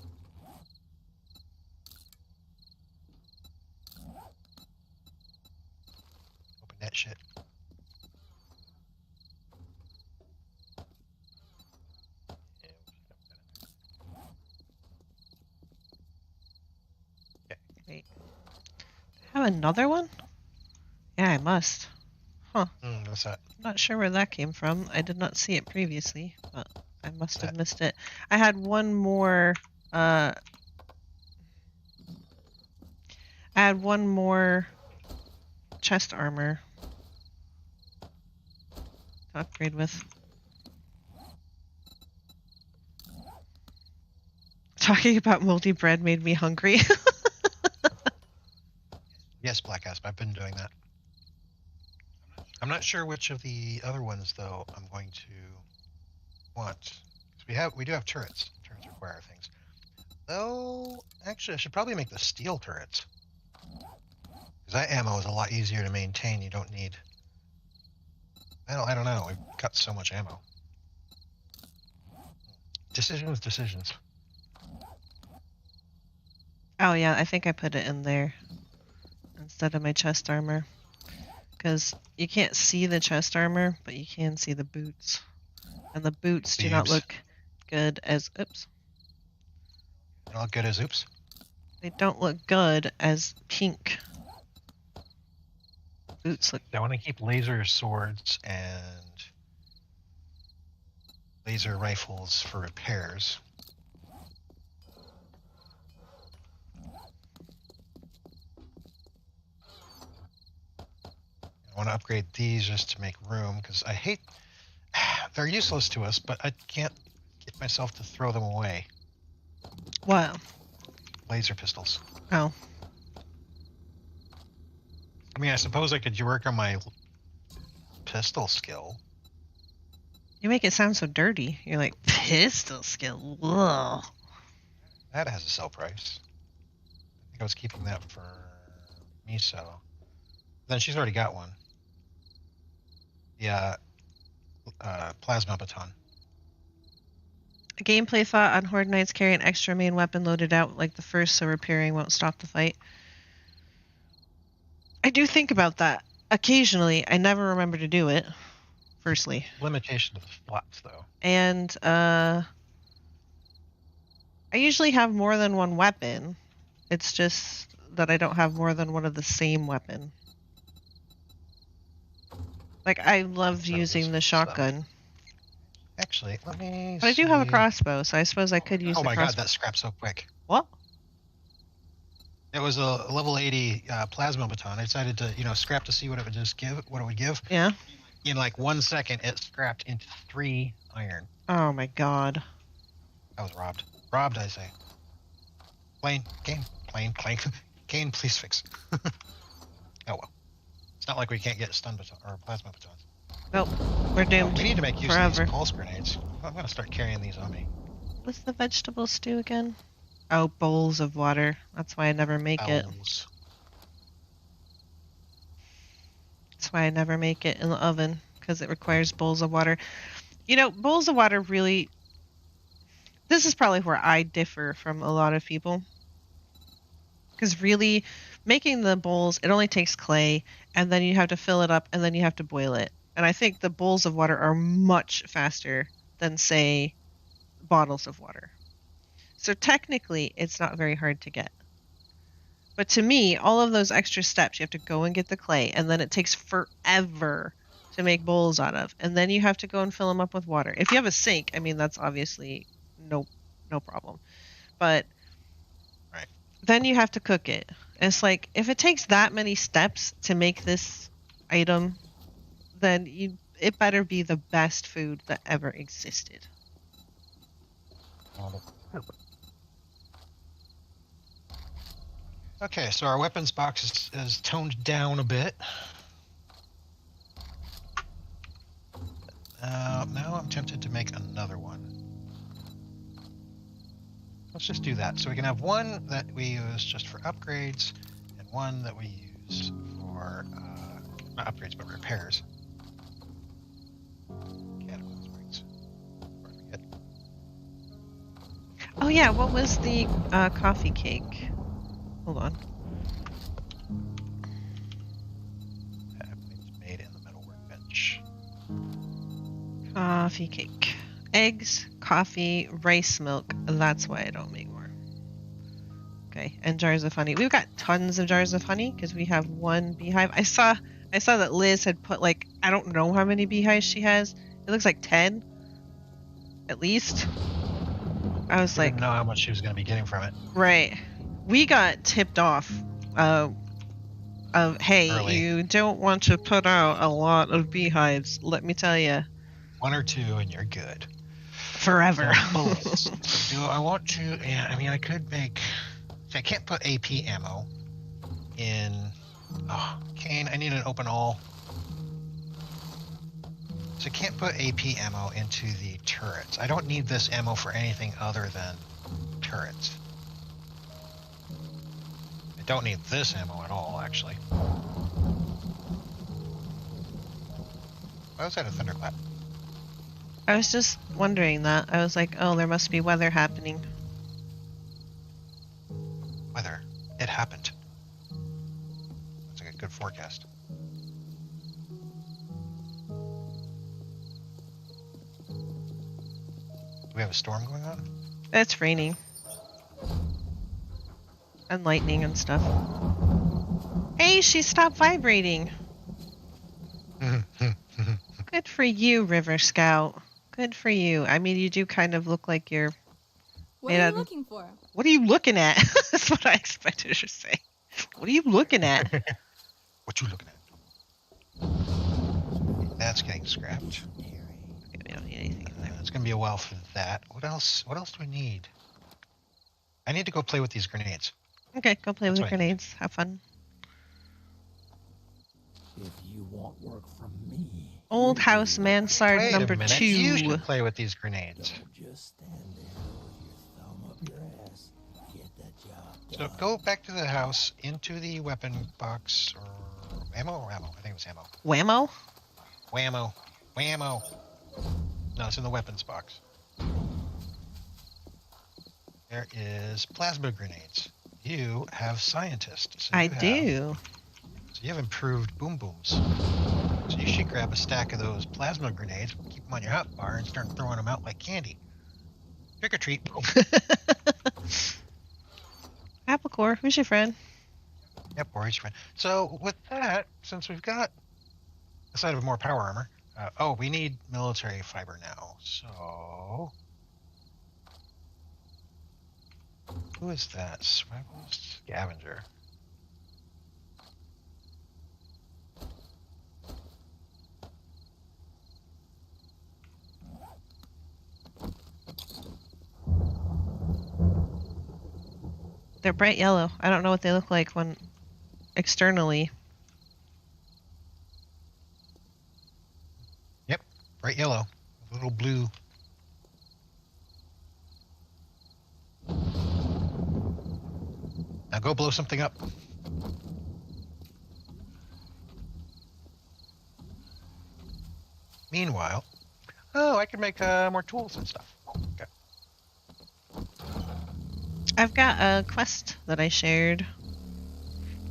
Open that shit. Wait. Have another one? Yeah, I must. What's that? Not sure where that came from. I did not see it previously, but I must have missed it. I had one more, I had one more chest armor to upgrade with. Talking about moldy bread made me hungry. Yes, Black Asp, I've been doing that. I'm not sure which of the other ones though I'm going to want. We do have turrets. Turrets require things. Though actually I should probably make the steel turrets. Because that ammo is a lot easier to maintain. You don't need I don't know. We've got so much ammo. Decisions. Oh yeah, I think I put it in there instead of my chest armor. Because you can't see the chest armor, but you can see the boots. And the boots do not look good as... Oops. They don't look good as oops? They don't look good as pink. Boots look... I want to keep laser swords and laser rifles for repairs. I want to upgrade these just to make room because I hate... They're useless to us, but I can't get myself to throw them away. What? Laser pistols. Oh. I mean, I suppose I could work on my pistol skill. You make it sound so dirty. You're like, pistol skill. Ugh. That has a sell price. I think I was keeping that for Miso. Then she's already got one. Yeah, plasma baton. A gameplay thought on Horde Knights carry an extra main weapon loaded out like the first, so repairing won't stop the fight. I do think about that occasionally. I never remember to do it. Firstly, Limitation to the slots, though. and I usually have more than one weapon. It's just that I don't have more than one of the same weapon. Like, I love So using the stuff. shotgun. Actually, let me. But I do have a see. crossbow, so I suppose I could use Oh the my god, crossbow. that scrapped so quick. What? It was a level 80 plasma baton. I decided to, scrap to see what it would give. Yeah? In like 1 second, it scrapped into 3 iron. Oh my god. I was robbed. Robbed, I say. Plane, Kane, Kane, please fix. Oh well. It's not like we can't get stun baton or plasma batons. Nope. We're doomed. We need to make use forever. of these pulse grenades. I'm gonna start carrying these on me. What's the vegetable stew again? Oh, bowls of water. That's why I never make it. Owls. That's why I never make it in the oven, because it requires bowls of water. You know, bowls of water really... This is probably where I differ from a lot of people. Because really, making the bowls, it only takes clay, and then you have to fill it up, and then you have to boil it. And I think the bowls of water are much faster than, say, bottles of water. So technically, it's not very hard to get. But to me, all of those extra steps, you have to go and get the clay, and then it takes forever to make bowls out of. And then you have to go and fill them up with water. If you have a sink, I mean, that's obviously no problem. But Right. then you have to cook it. And it's like, if it takes that many steps to make this item, then it better be the best food that ever existed. Okay, so our weapons box is toned down a bit. Now I'm tempted to make another one. Let's just do that. So we can have one that we use just for upgrades, and one that we use for, not upgrades, but repairs. Catacombs springs. Where did we get? Oh yeah, what was the coffee cake? Hold on. It's made in the metal workbench. Coffee cake. Eggs, coffee, rice milk. That's why I don't make more. Okay, and jars of honey. We've got tons of jars of honey because we have one beehive. I saw that Liz had put, like, I don't know how many beehives she has. It looks like 10 at least. I was like, Didn't know how much she was going to be getting from it. right. We got tipped off of, hey, Early. You don't want to put out a lot of beehives. Let me tell you. 1 or 2 and you're good. Forever. Bullets. Do I want to? Yeah, I mean, I could make. See, I can't put AP ammo in. Oh, Kane, I need an open all. So I can't put AP ammo into the turrets. I don't need this ammo for anything other than turrets. I don't need this ammo at all, actually. Why was that a thunderclap? I was just wondering that. I was like, oh, there must be weather happening. Weather. It happened. That's like a good forecast. Do we have a storm going on? It's raining. And lightning and stuff. Hey, she stopped vibrating. Good for you, River Scout. Good for you. I mean, you do kind of look like you're... What are you looking for? What are you looking at? That's what I expected her to say. What are you looking at? What you looking at? That's getting scrapped. Okay, we don't need anything in there. It's gonna be a while for that. What else? What else do we need? I need to go play with these grenades. Okay, go play with the That's right. grenades. Have fun. If you want work from me, Old House Mansard Wait number a minute. 2. You should play with these grenades. don't just stand there with your thumb up your ass. Get that job So done. go back to the house, into the weapon box, or ammo. I think it was ammo. Whammo? Whammo. Whammo. No, it's in the weapons box. There is plasma grenades. You have scientist. So I you have- do. So you have improved boom booms. So you should grab a stack of those plasma grenades, keep them on your hotbar, and start throwing them out like candy. Trick or treat. Apple Core, who's your friend? Yep, or each friend. So with that, since we've got a side of more power armor, oh, we need military fiber now. So who is that? Survival scavenger. They're bright yellow. I don't know what they look like when externally. Yep, bright yellow, a little blue. Now go blow something up. Meanwhile, oh, I can make more tools and stuff. Okay. I've got a quest that I shared.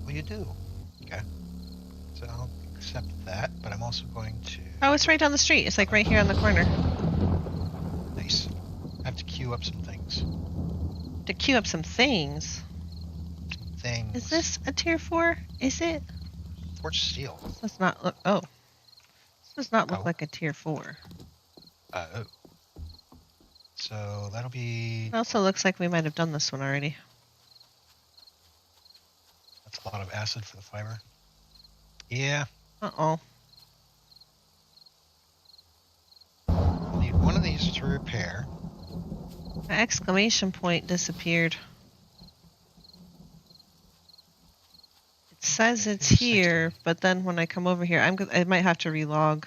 Well, you do. Okay. So I'll accept that, but I'm also going to. Oh, it's right down the street. It's like right here on the corner. Nice. I have to queue up some things. To queue up some things. Things. Is this a tier 4? Is it? Forged steel? This does not look. Oh. This does not look Oh. like a tier 4. Oh. So that'll be. It also looks like we might have done this one already. That's a lot of acid for the fiber. Yeah. Uh-oh. I'll need one of these to repair. The exclamation point disappeared. It says it's 60. here, but then when I come over here, I might have to relog.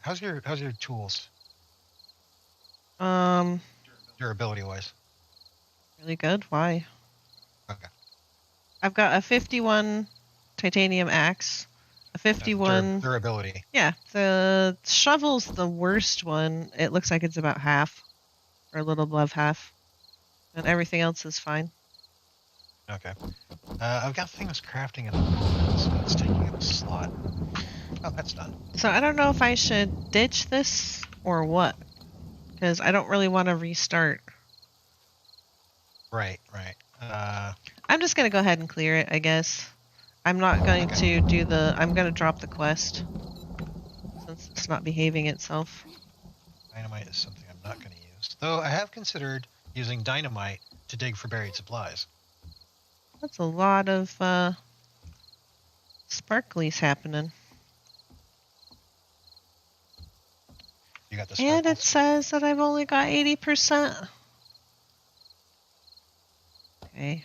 How's your tools? Durability wise. Really good. Why? Okay. I've got a 51 titanium axe, a 51. Durability. Yeah, the shovel's the worst one. It looks like it's about half, or a little above half, and everything else is fine. Okay. I've got things crafting at the moment, so it's taking up a slot. Oh, that's done. So I don't know if I should ditch this or what, because I don't really want to restart. Right. I'm just going to go ahead and clear it, I guess. I'm not going to do I'm going to drop the quest, since it's not behaving itself. Dynamite is something I'm not going to use. Though I have considered using dynamite to dig for buried supplies. That's a lot of sparklies happening. You got the And it sparkles? says that I've only got 80%. Okay.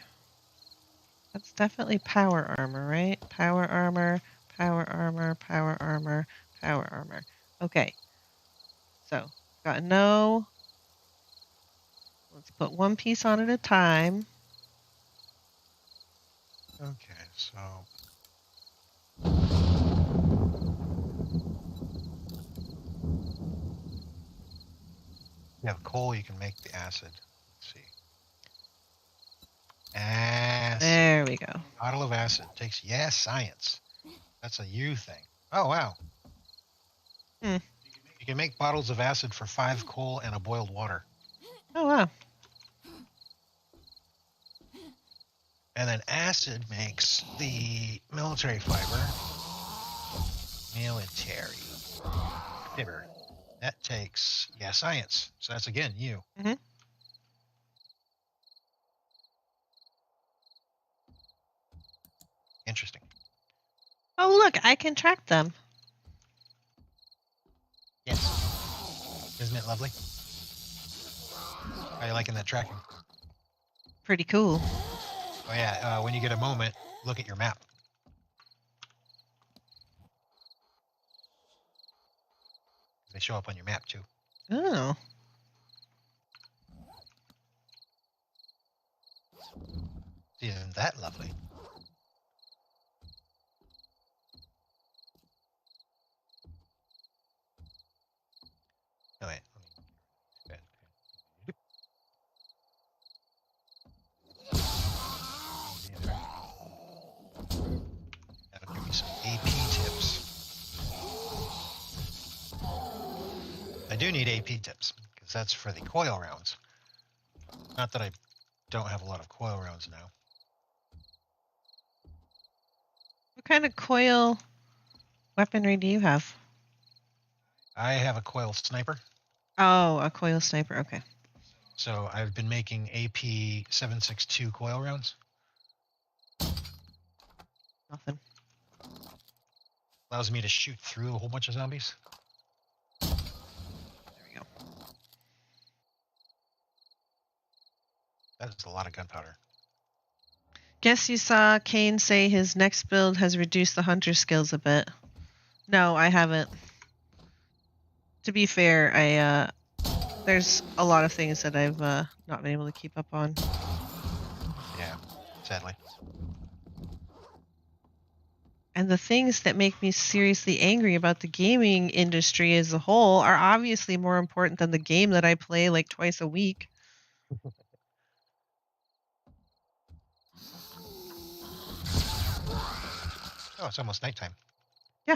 That's definitely power armor, right? Power armor, power armor, power armor, power armor. Okay. So, got no. Let's put one piece on at a time. Okay, so... You have coal, you can make the acid. Let's see. Acid. There we go. Bottle of acid takes science. That's a you thing. Oh wow. Hmm. You can make bottles of acid for 5 coal and a boiled water. Oh, wow. And then acid makes the military fiber. Military fiber. That takes science. So that's again you. Mm-hmm. Interesting. Oh, look, I can track them. Yes. Isn't it lovely? How are you liking that tracking? Pretty cool. Oh yeah, when you get a moment, look at your map. They show up on your map too. Oh. Isn't that lovely? Oh wait. do need AP tips, because that's for the coil rounds. Not that I don't have a lot of coil rounds now. What kind of coil weaponry do you have? I have a coil sniper. Oh, a coil sniper. Okay. So I've been making AP 7.62 coil rounds. Nothing. Allows me to shoot through a whole bunch of zombies. There we go. That's a lot of gunpowder. Guess you saw Kane say his next build has reduced the hunter skills a bit. No, I haven't. To be fair, there's a lot of things that I've not been able to keep up on. Yeah, sadly. And the things that make me seriously angry about the gaming industry as a whole are obviously more important than the game that I play like twice a week. Oh, it's almost nighttime. Yeah.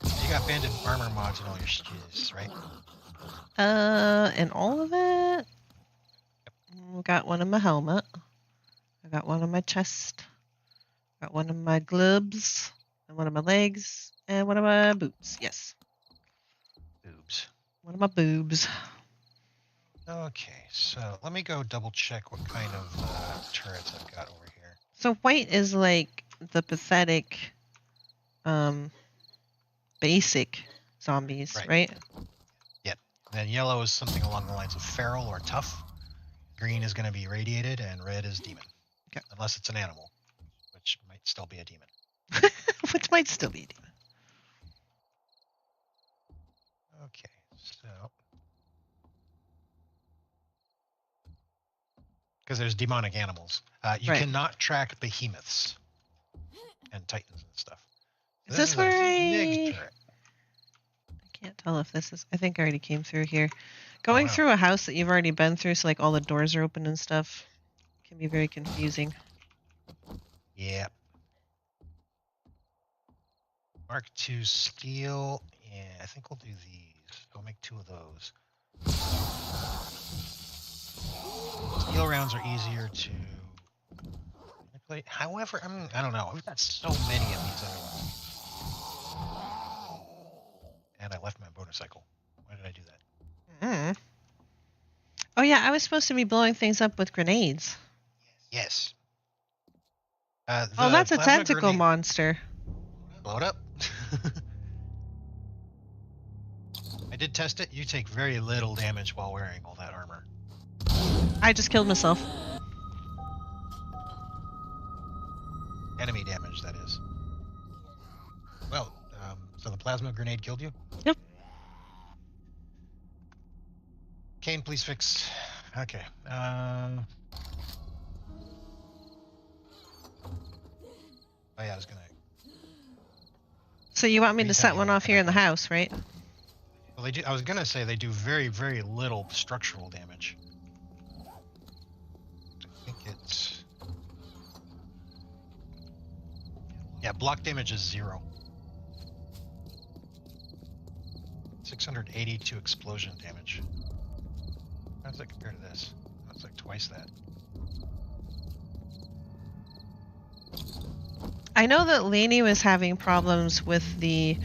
You got banded armor mods and all your shiz, right? And all of it? I got one on my helmet. I got one on my chest. Got one on my gloves. And one on my legs. And one of my boobs. Yes. Boobs. One of my boobs. Okay, so let me go double check what kind of turrets I've got over here. So white is like the pathetic, basic zombies, right? Yep. And then yellow is something along the lines of feral or tough. Green is going to be radiated, and red is demon. Okay. Unless it's an animal, which might still be a demon. Which might still be a demon. Okay, so... Because there's demonic animals. You Right. cannot track behemoths and titans and stuff. Is this is where a I... big turret. I can't tell if this is... I think I already came through here. Going through a house that you've already been through, so like all the doors are open and stuff, can be very confusing. Yeah. Mark II steel. Yeah, I think we'll do these. I'll make 2 of those. Steel rounds are easier to manipulate. However, I don't know. We've got so many of these other ones. And I left my motorcycle. Why did I do that? Mm. Oh yeah, I was supposed to be blowing things up with grenades. Yes. Oh, that's a tentacle monster. Blow it up. I did test it. You take very little damage while wearing all that armor. I just killed myself. Enemy damage, that is. Well, so the plasma grenade killed you? Yep. Kane, please fix. Okay. Oh yeah, I was gonna. So you want me to set Retell one you off here in the house, right? Well, they do. I was gonna say they do very, very little structural damage. I think it's. Yeah, block damage is 0. 682 explosion damage. How does that compare to this? That's like twice that. I know that Lainey was having problems with the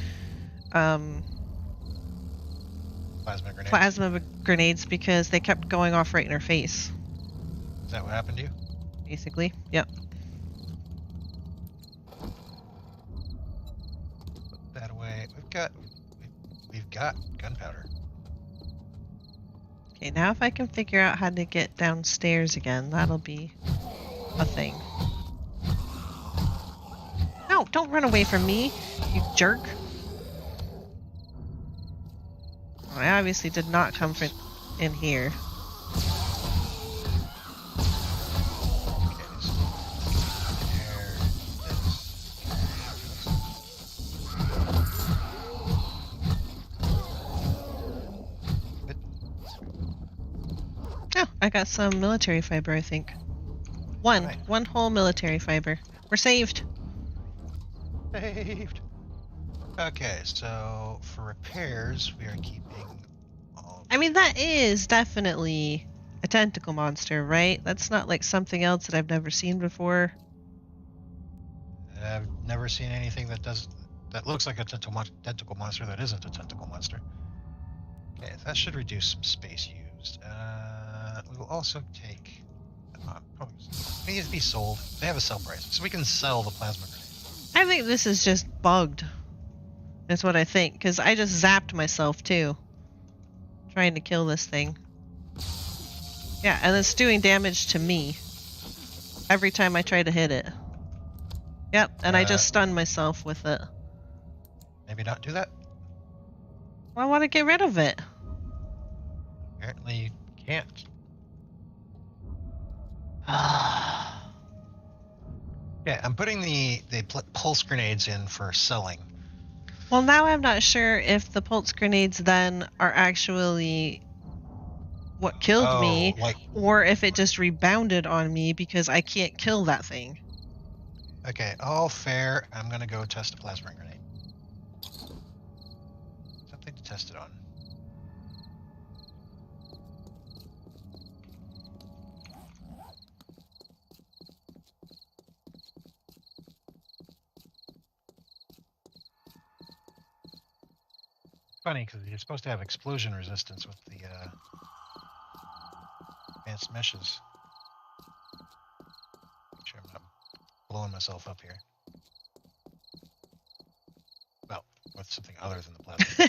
Plasma grenades because they kept going off right in her face. Is that what happened to you? Basically, yep. Put that away. We've got gunpowder. Okay, now if I can figure out how to get downstairs again, that'll be a thing. No, don't run away from me, you jerk. I obviously did not come from in here. Oh, I got some military fiber, I think. One whole military fiber. We're saved. Saved. Okay, so for repairs, we are keeping all. I mean, that is definitely a tentacle monster, right? That's not like something else that I've never seen before. I've never seen anything that looks like a tentacle monster that isn't a tentacle monster. Okay, that should reduce some space used. We will also take. Probably, they need to be sold. They have a sell price, so we can sell the plasma grenade. I think this is just bugged. That's what I think, because I just zapped myself too, trying to kill this thing. Yeah, and it's doing damage to me every time I try to hit it. Yep, and I just stunned myself with it. Maybe not do that. Well, I want to get rid of it. Apparently, you can't. Yeah, I'm putting the pulse grenades in for selling. Well, now I'm not sure if the pulse grenades then are actually what killed me, or if it just rebounded on me because I can't kill that thing. Okay, all fair. I'm gonna go test a plasma grenade. Something to test it on. Funny, because you're supposed to have explosion resistance with the advanced meshes. Make sure I'm not blowing myself up here. Well, with something other than the plasma.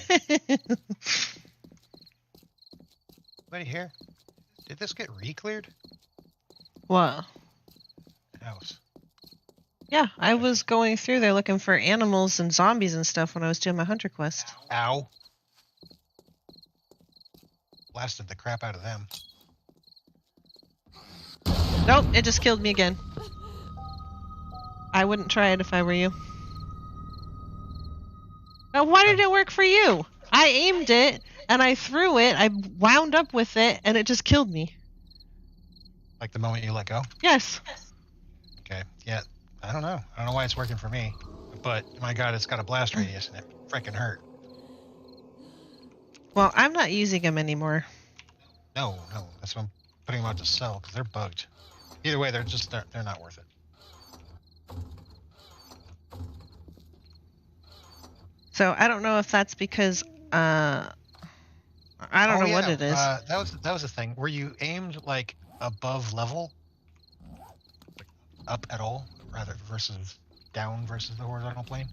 Anybody here? Did this get re-cleared? What? House. Yeah, I was going through there looking for animals and zombies and stuff when I was doing my hunter quest. Ow. Blasted the crap out of them. Nope, it just killed me again. I wouldn't try it if I were you. Now, why did it work for you? I aimed it, and I threw it, I wound up with it, and it just killed me. Like the moment you let go? Yes. Okay, yeah. I don't know. I don't know why it's working for me. But, my god, it's got a blast radius, and it freaking hurt. Well, I'm not using them anymore. No, that's why I'm putting them out to sell, because they're bugged. Either way, they're not worth it. So I don't know if that's because I don't know what it is. That was the thing. Were you aimed like above level, like, up at all, rather versus down versus the horizontal plane?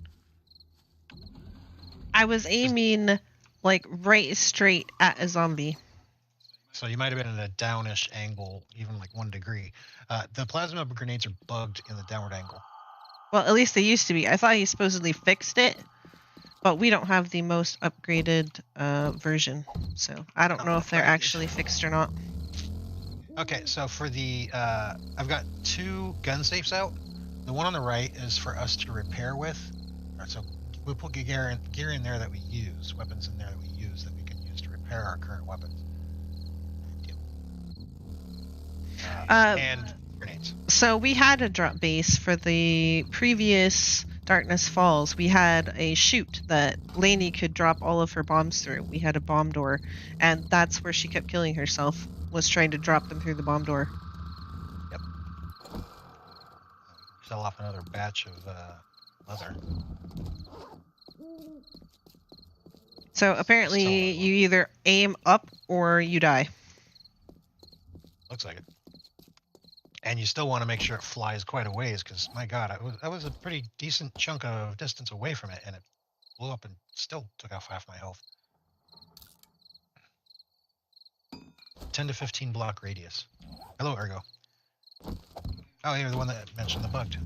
I was aiming like right straight at a zombie. So you might have been at a downish angle, even like 1 degree. The plasma grenades are bugged in the downward angle. Well, at least they used to be. I thought he supposedly fixed it, but we don't have the most upgraded version, so I don't know if they're actually fixed or not. Okay, so for the I've got 2 gun safes out. The one on the right is for us to repair with. All right, so we'll put gear in there that we use, weapons in there that we use that we can use to repair our current weapons. And grenades. So we had a drop base for the previous Darkness Falls. We had a chute that Lainey could drop all of her bombs through. We had a bomb door, and that's where she kept killing herself, was trying to drop them through the bomb door. Yep. Sell off another batch of leather. So apparently you either aim up or you die. Looks like it. And you still want to make sure it flies quite a ways, because my god, I was a pretty decent chunk of distance away from it, and it blew up and still took off half my health. 10 to 15 block radius. Hello, Ergo. Oh, you're the one that mentioned the bugged.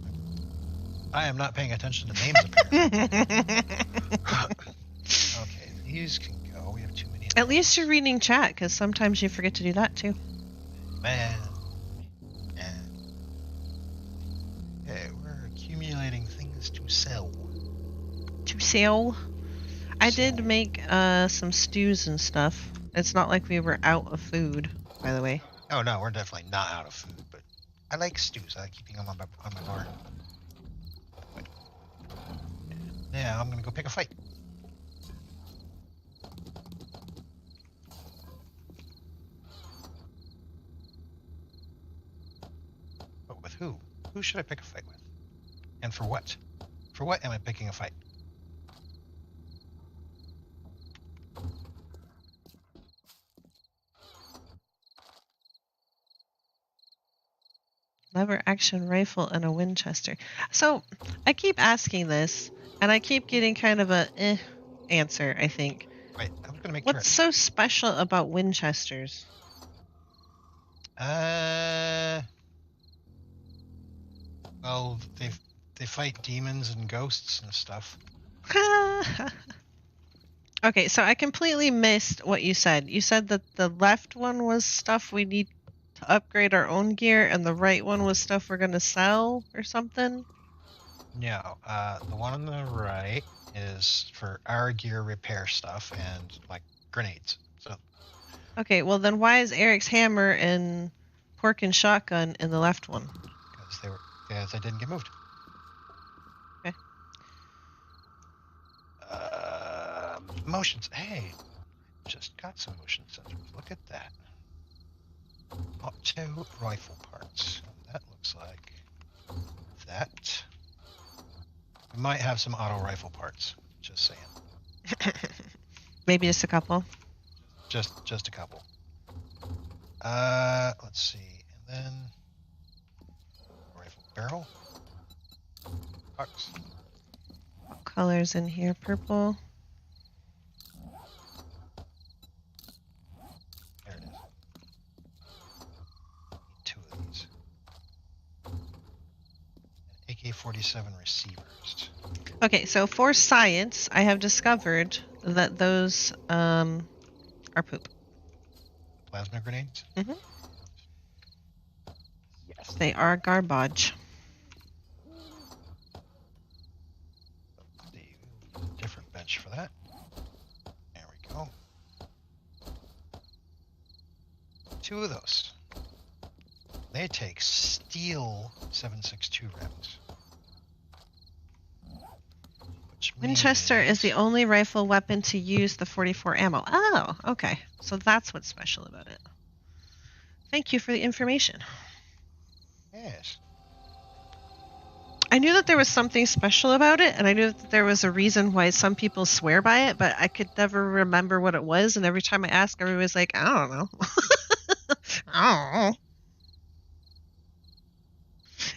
I am not paying attention to names, apparently. Okay, these can go. We have too many. At least you're reading chat, because sometimes you forget to do that too. Man. Okay, we're accumulating things to sell. To sell? I did make some stews and stuff. It's not like we were out of food, by the way. Oh no, we're definitely not out of food, but I like stews. I like keeping them on my bar. Now I'm gonna go pick a fight. But with who? Who should I pick a fight with? And for what? For what am I picking a fight? Lever action rifle and a Winchester. So I keep asking this, and I keep getting kind of a answer, I think. Wait, I'm gonna make What's so special about Winchesters? Well, they fight demons and ghosts and stuff. Okay, so I completely missed what you said. You said that the left one was stuff we need to upgrade our own gear, and the right one was stuff we're gonna sell or something? No, the one on the right is for our gear repair stuff and like grenades. So Okay, well then why is Eric's hammer and pork and shotgun in the left one? because they didn't get moved. Okay. Motions. Hey, just got some motion sensors. Look at that. Auto rifle parts. That looks like that. We might have some auto rifle parts. Just saying. Maybe just a couple. Just a couple. Let's see. And then rifle barrel parts. Colors in here, purple. There it is. Need 2 of these. And AK-47 receivers. Okay, so for science, I have discovered that those are poop. Plasma grenades? Mhm. Yes. They are garbage. Different bench for that. There we go. 2 of those. They take steel 7.62 rounds. Which Winchester is the only rifle weapon to use the 44 ammo. Oh, okay. So that's what's special about it. Thank you for the information. Yes. I knew that there was something special about it, and I knew that there was a reason why some people swear by it, but I could never remember what it was, and every time I ask, everybody's like, I don't know. I don't know.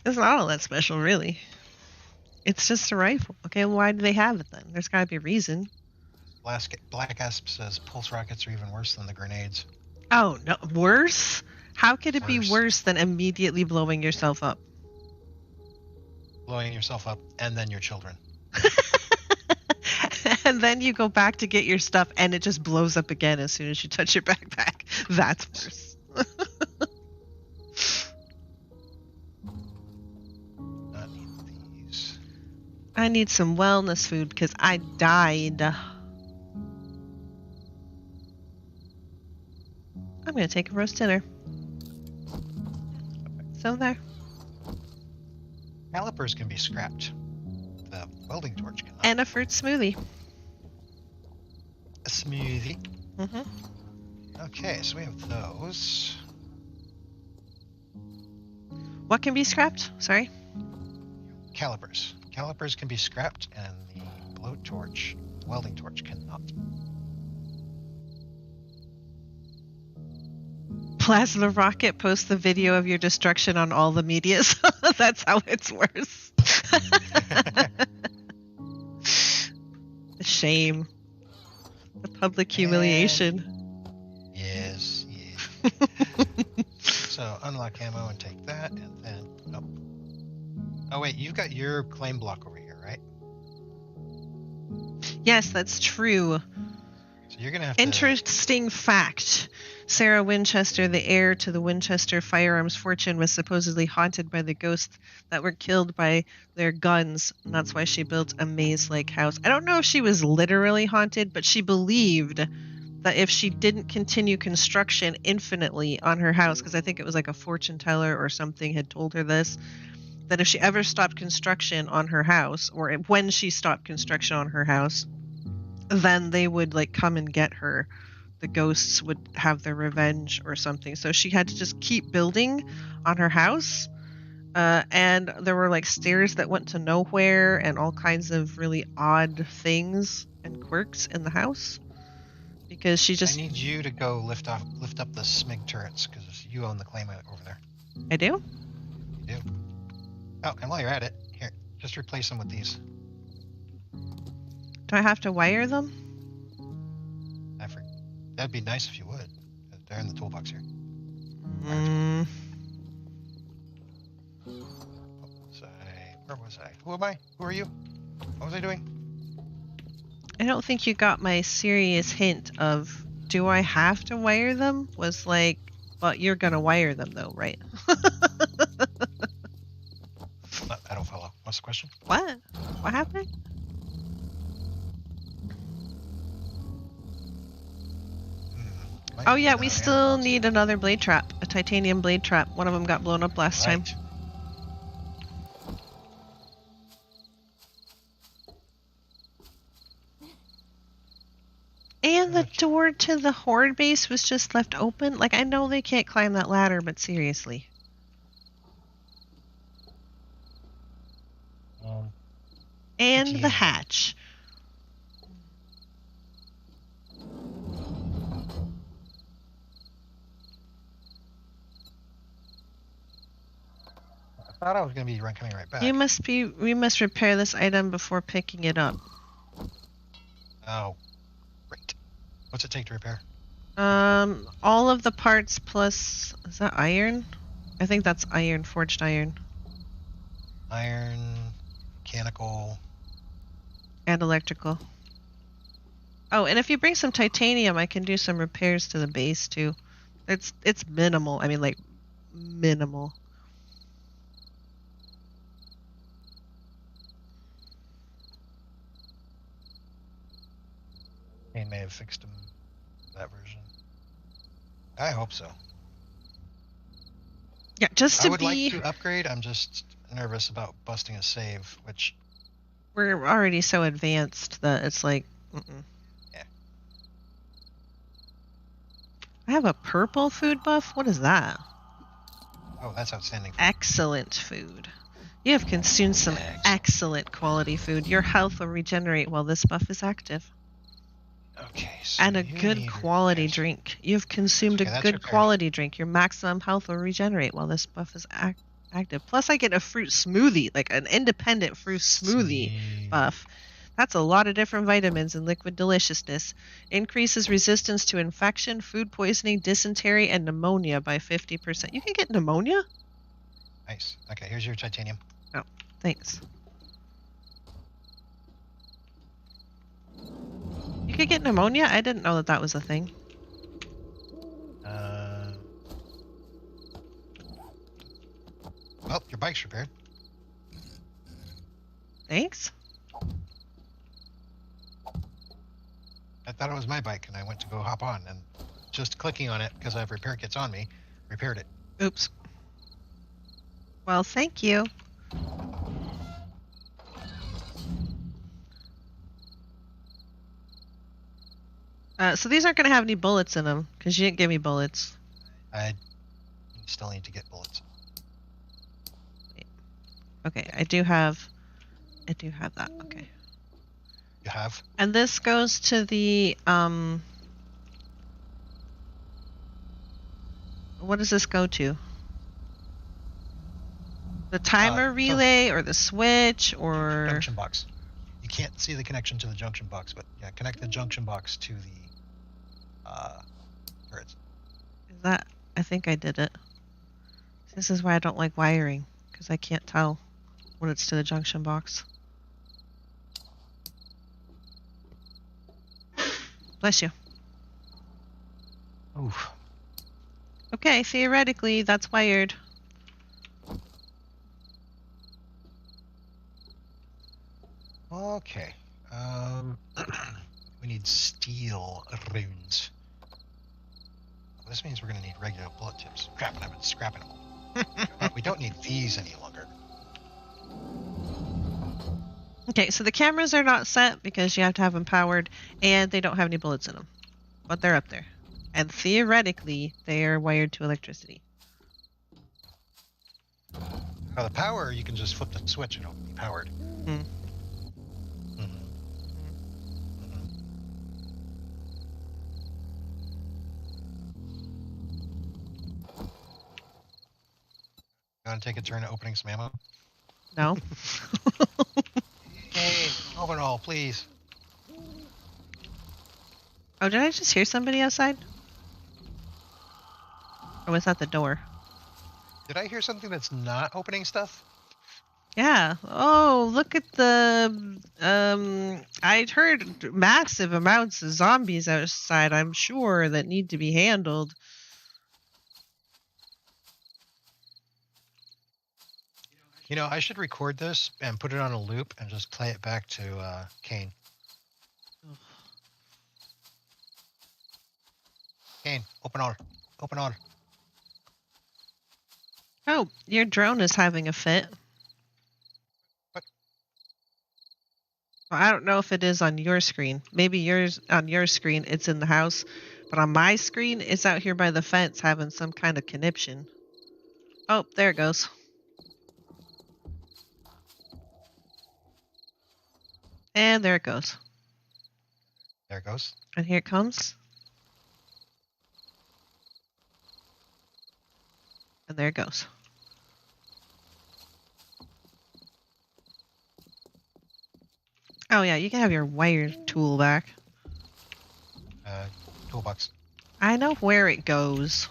It's not all that special, really. It's just a rifle. Okay, well, why do they have it then? There's got to be a reason. Black Asp says pulse rockets are even worse than the grenades. Oh, no. Worse? How could it be Worse. worse than immediately blowing yourself up? Blowing yourself up and then your children. And then you go back to get your stuff and it just blows up again as soon as you touch your backpack. That's worse. Not need these. I need some wellness food because I died. I'm going to take a roast dinner. So there. Calipers can be scrapped. The welding torch cannot. And a fruit smoothie. A smoothie. Mm-hmm. Okay, so we have those. What can be scrapped? Sorry? Calipers. Calipers can be scrapped, and the blowtorch, welding torch, cannot. Plasma Rocket posts the video of your destruction on all the medias. That's how it's worse. Shame. The public humiliation. Yes. So unlock ammo and take that, and then oh wait, you've got your claim block over here, right? Yes, that's true. So you're gonna have Interesting fact. Sarah Winchester, the heir to the Winchester firearms fortune, was supposedly haunted by the ghosts that were killed by their guns, and that's why she built a maze-like house. I don't know if she was literally haunted, but she believed that if she didn't continue construction infinitely on her house, because I think it was like a fortune teller or something had told her this, that if she ever stopped construction on her house, or when she stopped construction on her house, then they would like come and get her. The ghosts would have their revenge or something. So she had to just keep building on her house. And there were like stairs that went to nowhere and all kinds of really odd things and quirks in the house. Because she just... I need you to go lift up the SMIG turrets, because you own the claim over there. I do? You do. Oh, and while you're at it, here, just replace them with these. Do I have to wire them? That'd be nice if you would. They're in the toolbox here. Mm. Where was I? Who am I? Who are you? What was I doing? I don't think you got my serious hint of, do I have to wire them? Was like, but you're gonna wire them though, right? I don't follow. What's the question? What? What happened? Oh yeah, we still need another blade trap, a titanium blade trap. One of them got blown up last time. And the door to the horde base was just left open. Like, I know they can't climb that ladder, but seriously. And the hatch. I thought I was going to be coming right back. We must repair this item before picking it up. Oh, great. What's it take to repair? All of the parts plus, is that iron? I think that's iron, forged iron. Iron, mechanical. And electrical. Oh, and if you bring some titanium, I can do some repairs to the base too. It's minimal. I mean, like, minimal. They may have fixed them, that version. I hope so. Yeah, just to I would like to upgrade. I'm just nervous about busting a save, which... We're already so advanced that it's like... Yeah. I have a purple food buff? What is that? Oh, that's outstanding. Excellent food. You have consumed some excellent quality food. Your health will regenerate while this buff is active. Okay, so and a good quality drink. You've consumed a good quality drink. Your maximum health will regenerate while this buff is active. Plus, I get a fruit smoothie, like an independent fruit smoothie buff. That's a lot of different vitamins and liquid deliciousness. Increases resistance to infection, food poisoning, dysentery, and pneumonia by 50%. You can get pneumonia? Nice. Okay, here's your titanium. Oh, thanks. You could get pneumonia? I didn't know that that was a thing. Well, your bike's repaired. Thanks. I thought it was my bike, and I went to go hop on, and just clicking on it, because I have repair kits on me, repaired it. Oops. Well, thank you. So these aren't going to have any bullets in them, because you didn't give me bullets. I still need to get bullets. Okay, I do have that. Okay. You have? And this goes to the what does this go to? The timer relay or the switch or junction box. You can't see the connection to the junction box, but yeah, connect the junction box to the turrets. Is that? I think I did it. This is why I don't like wiring, because I can't tell when it's to the junction box. Bless you. Oof. Okay, theoretically, that's wired. Okay. We need steel runes. This means we're going to need regular bullet tips. Crap, and I've been scrapping them. But we don't need these any longer. Okay, so the cameras are not set because you have to have them powered, and they don't have any bullets in them. But they're up there. And theoretically, they are wired to electricity. Now the power, you can just flip the switch and it'll be powered. Hmm. Mhm. Mhm. You want to take a turn at opening some ammo? No? Hey, open all, please. Oh, did I just hear somebody outside? Or was that the door? Did I hear something that's not opening stuff? Yeah. Oh, look at the I'd heard massive amounts of zombies outside, I'm sure, that need to be handled. You know, I should record this and put it on a loop and just play it back to Kane. Kane, open all. Open all. Oh, your drone is having a fit. What? Well, I don't know if it is on your screen. Maybe yours on your screen it's in the house, but on my screen it's out here by the fence having some kind of conniption. Oh, there it goes. And there it goes. There it goes. And here it comes. And there it goes. Oh yeah, you can have your wire tool back. Toolbox. I know where it goes.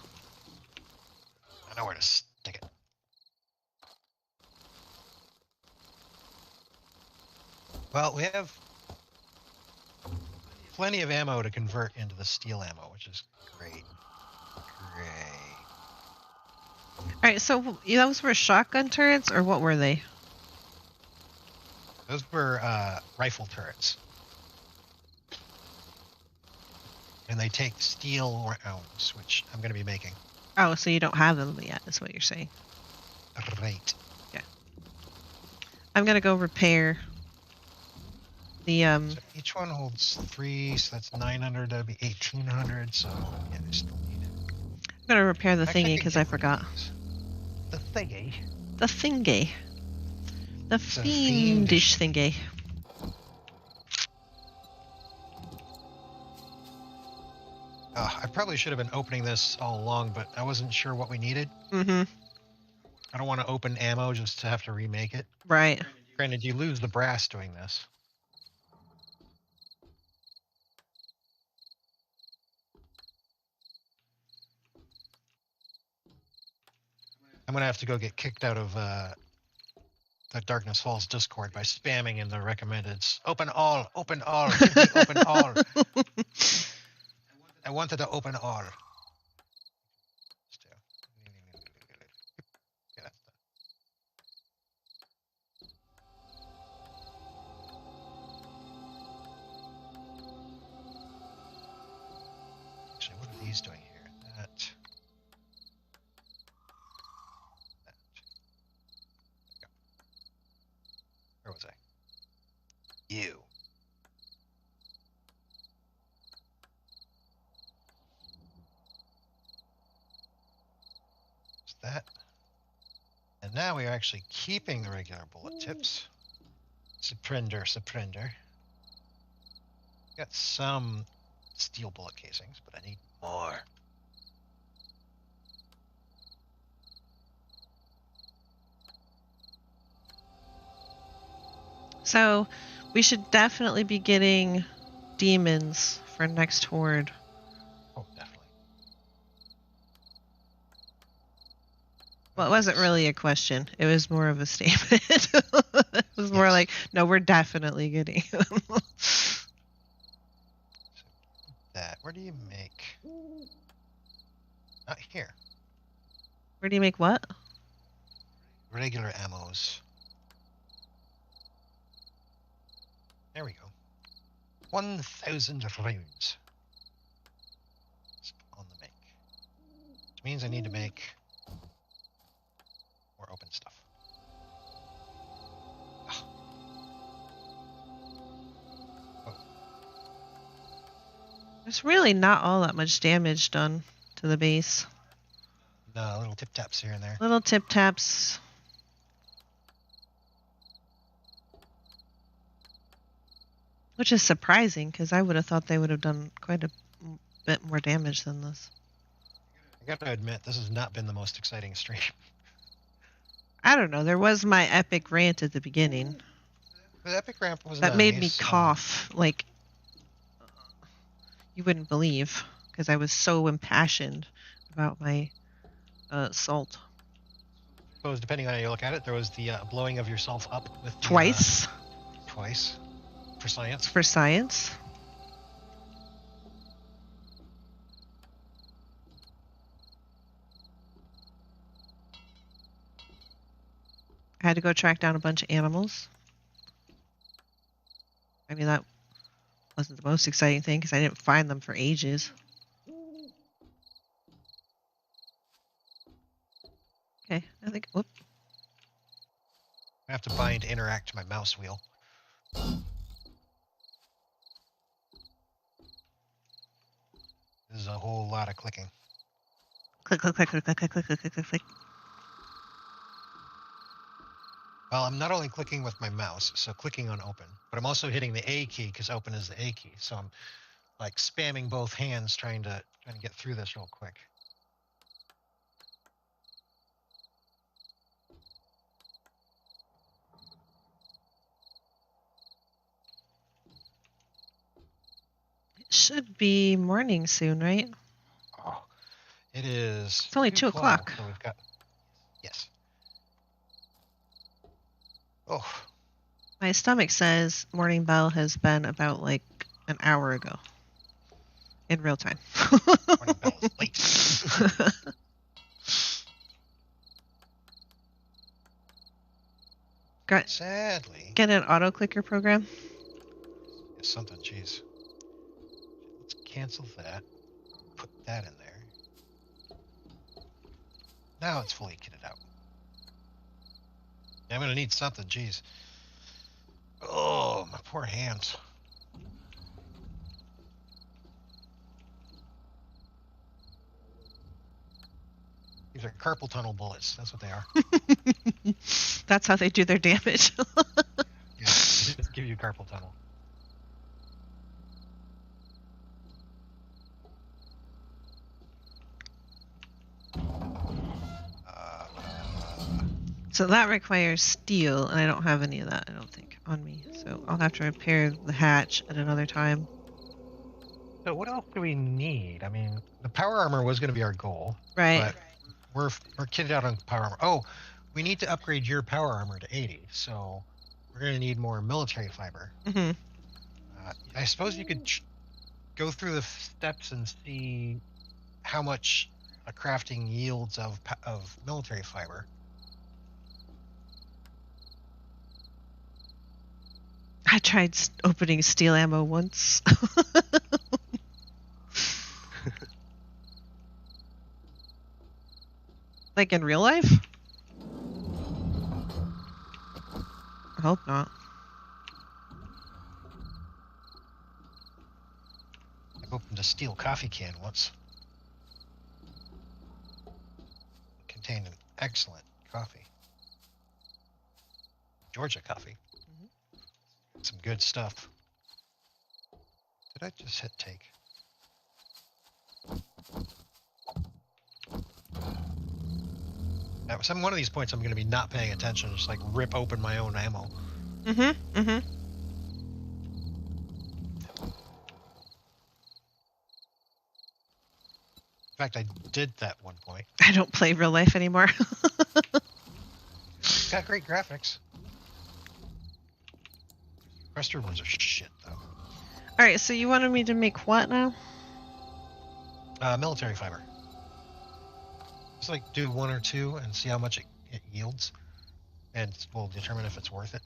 I know where to stick it. Well, we have plenty of ammo to convert into the steel ammo, which is great. Great. Alright, so those were shotgun turrets, or what were they? Those were rifle turrets. And they take steel rounds, which I'm going to be making. Oh, so you don't have them yet, is what you're saying. Great. I'm gonna go repair the So each one holds 3, so that's 900. That'd be 1800. So yeah, I still need it. I'm gonna repair the Actually, thingy can because get I rid of forgot. these. The thingy. The thingy. The a fiendish thingy. I probably should have been opening this all along, but I wasn't sure what we needed. Mm-hmm. I don't want to open ammo just to have to remake it. Right. Granted, you lose the brass doing this. I'm going to have to go get kicked out of the Darkness Falls Discord by spamming in the recommended. Open all, give me open all. I wanted to open all. Yeah, that's done. Actually, what are these doing here? That. Go. Where was I? You. Is that? And now we are actually keeping the regular bullet tips. Surrender. Got some steel bullet casings, but I need more. So we should definitely be getting demons for next horde. Oh, definitely. Well, it wasn't really a question. It was more of a statement. It was more Yes. like, no, we're definitely getting them. That. Where do you make? Not here. Where do you make what? Regular ammos. There we go. 1,000 rounds. It's on the make. Which means I need to make more open stuff. There's really not all that much damage done to the base. No, little tip taps here and there. Little tip taps. Which is surprising, because I would have thought they would have done quite a bit more damage than this. I gotta admit, this has not been the most exciting stream. I don't know. There was my epic rant at the beginning. The epic ramp was That nice. made me cough like you wouldn't believe, because I was so impassioned about my salt. I suppose, depending on how you look at it, there was the blowing of yourself up with the, Twice twice. For science. for science. I had to go track down a bunch of animals. I mean, that wasn't the most exciting thing because I didn't find them for ages. Okay, I think. Whoop. I have to bind interact to my mouse wheel. This is a whole lot of clicking. Click, click, click, click, click, click, click, click, click, click. Well, I'm not only clicking with my mouse, so clicking on open, but I'm also hitting the A key because open is the A key. So I'm like spamming both hands trying to get through this real quick. It should be morning soon, right? Oh, it is. It's only 2 o'clock. So we've got. Yes. Oh, My stomach says morning bell has been about like an hour ago. In real time. morning bell is late. Sadly. Get an auto clicker program. Yes, something. Jeez. Let's cancel that. Put that in there. Now it's fully kitted out. I'm gonna need something. Jeez. Oh, my poor hands. These are carpal tunnel bullets. That's what they are. That's how they do their damage. Yeah, just give you carpal tunnel. So that requires steel, and I don't have any of that, I don't think, on me. So I'll have to repair the hatch at another time. So what else do we need? I mean, the power armor was going to be our goal. Right. But we're kitted out on power armor. Oh, we need to upgrade your power armor to 80. So we're going to need more military fiber. Mm-hmm. I suppose you could go through the steps and see how much a crafting yields of military fiber. I tried opening steel ammo once. Like in real life? I hope not. I've opened a steel coffee can once. It contained an excellent coffee. Georgia coffee. Some good stuff. Did I just hit take? At some one of these points, I'm going to be not paying attention, just like rip open my own ammo. Mm-hmm. Mm-hmm. In fact, I did that one point. I don't play real life anymore. Got great graphics. Restored ones are shit, though. Alright, so you wanted me to make what now? Military fiber. Just like do 1 or 2 and see how much it yields. And we'll determine if it's worth it.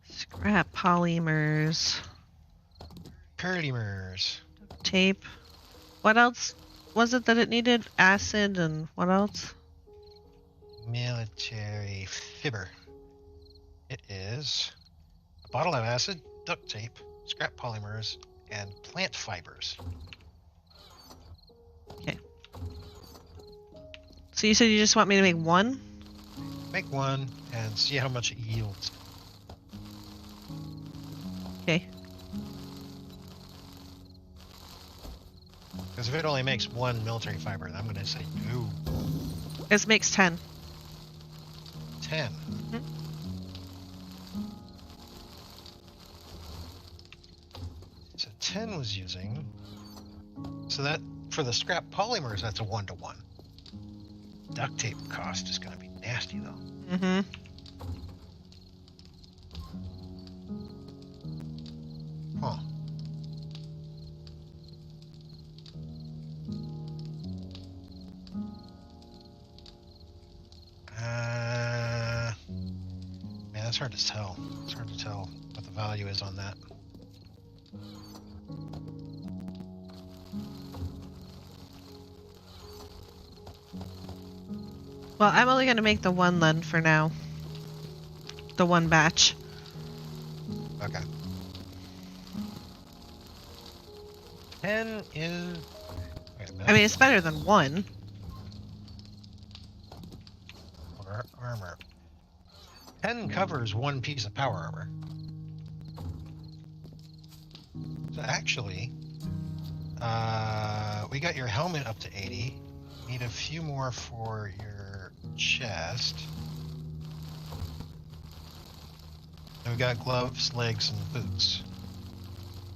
Scrap polymers. Polymers. Tape. What else was it that it needed? Acid and what else? Military fiber. It is a bottle of acid, duct tape, scrap polymers, and plant fibers. Okay. So you said you just want me to make one? Make one and see how much it yields. Okay. Because if it only makes one military fiber, I'm going to say no. This makes 10. 10. Mhm. So 10 was using. So that, for the scrap polymers, that's a 1-to-1. Duct tape cost is going to be nasty, though. Mm-hmm. Huh. Man, that's hard to tell. It's hard to tell what the value is on that. Well, I'm only going to make the one then for now. The one batch. Okay. 10 is... Wait a minute. I mean, it's better than one. Armor. 10 covers one piece of power armor. So actually, we got your helmet up to 80. Need a few more for your chest. And we got gloves, legs, and boots.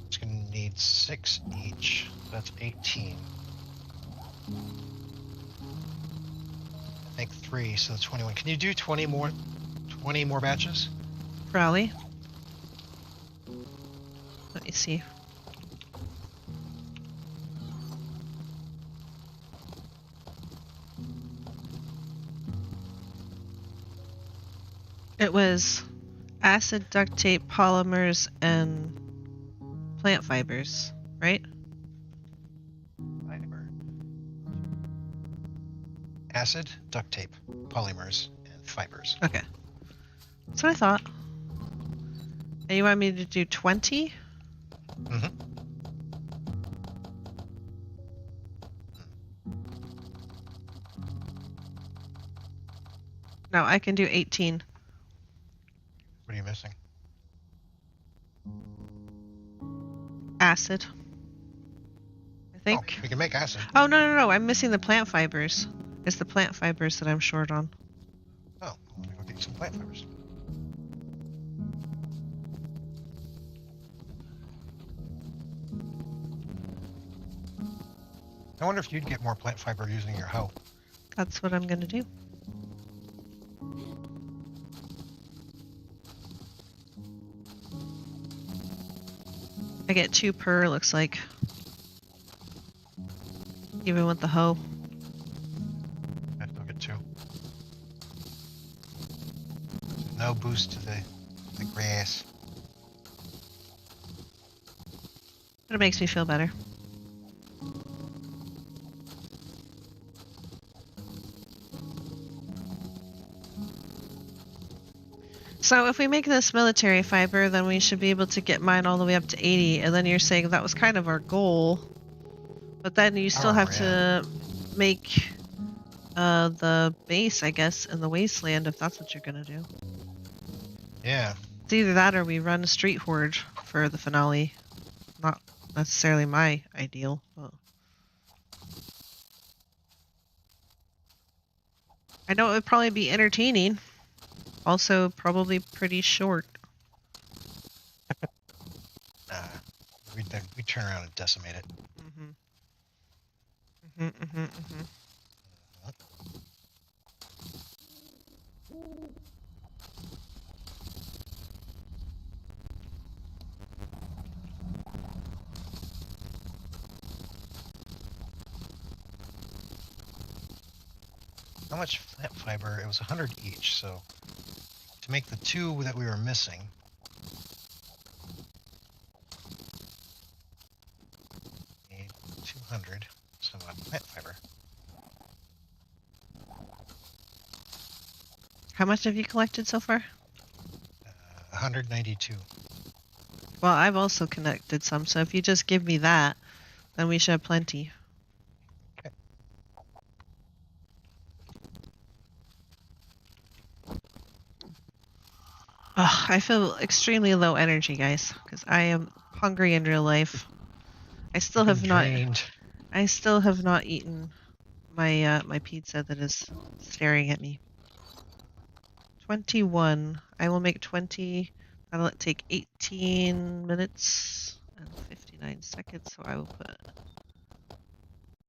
It's gonna need 6 each. That's 18. I think 3, so 21. Can you do 20 more batches? Probably. Let me see. It was acid, duct tape, polymers, and plant fibers, right? Fiber. Acid, duct tape, polymers, and fibers. Okay. That's what I thought. And you want me to do 20? Mm-hmm. No, I can do 18. What are you missing? Acid. I think. Oh, we can make acid. Oh, no. I'm missing the plant fibers. It's the plant fibers that I'm short on. Oh, I'm gonna go get you some plant fibers. I wonder if you'd get more plant fiber using your hoe. That's what I'm going to do. I get 2 per, looks like. Even with the hoe. I'll get 2. No boost to the grass. But it makes me feel better. So if we make this military fiber, then we should be able to get mine all the way up to 80. And then you're saying that was kind of our goal. But then you still have to make the base, I guess, in the wasteland if that's what you're going to do. Yeah. It's either that or we run a street horde for the finale. Not necessarily my ideal. But I know it would probably be entertaining. Also, probably pretty short. We turn around and decimate it. How much plant fiber? It was 100 each, so to make the 2 that we were missing, need 200 some plant fiber. How much have you collected so far? 192. Well, I've also connected some, so if you just give me that, then we should have plenty. Okay. Ugh, I feel extremely low energy, guys, because I am hungry in real life. I still have not. Drained. I still have not eaten my my pizza that is staring at me. 21. I will make 20. That'll take 18 minutes and 59 seconds. So I will put a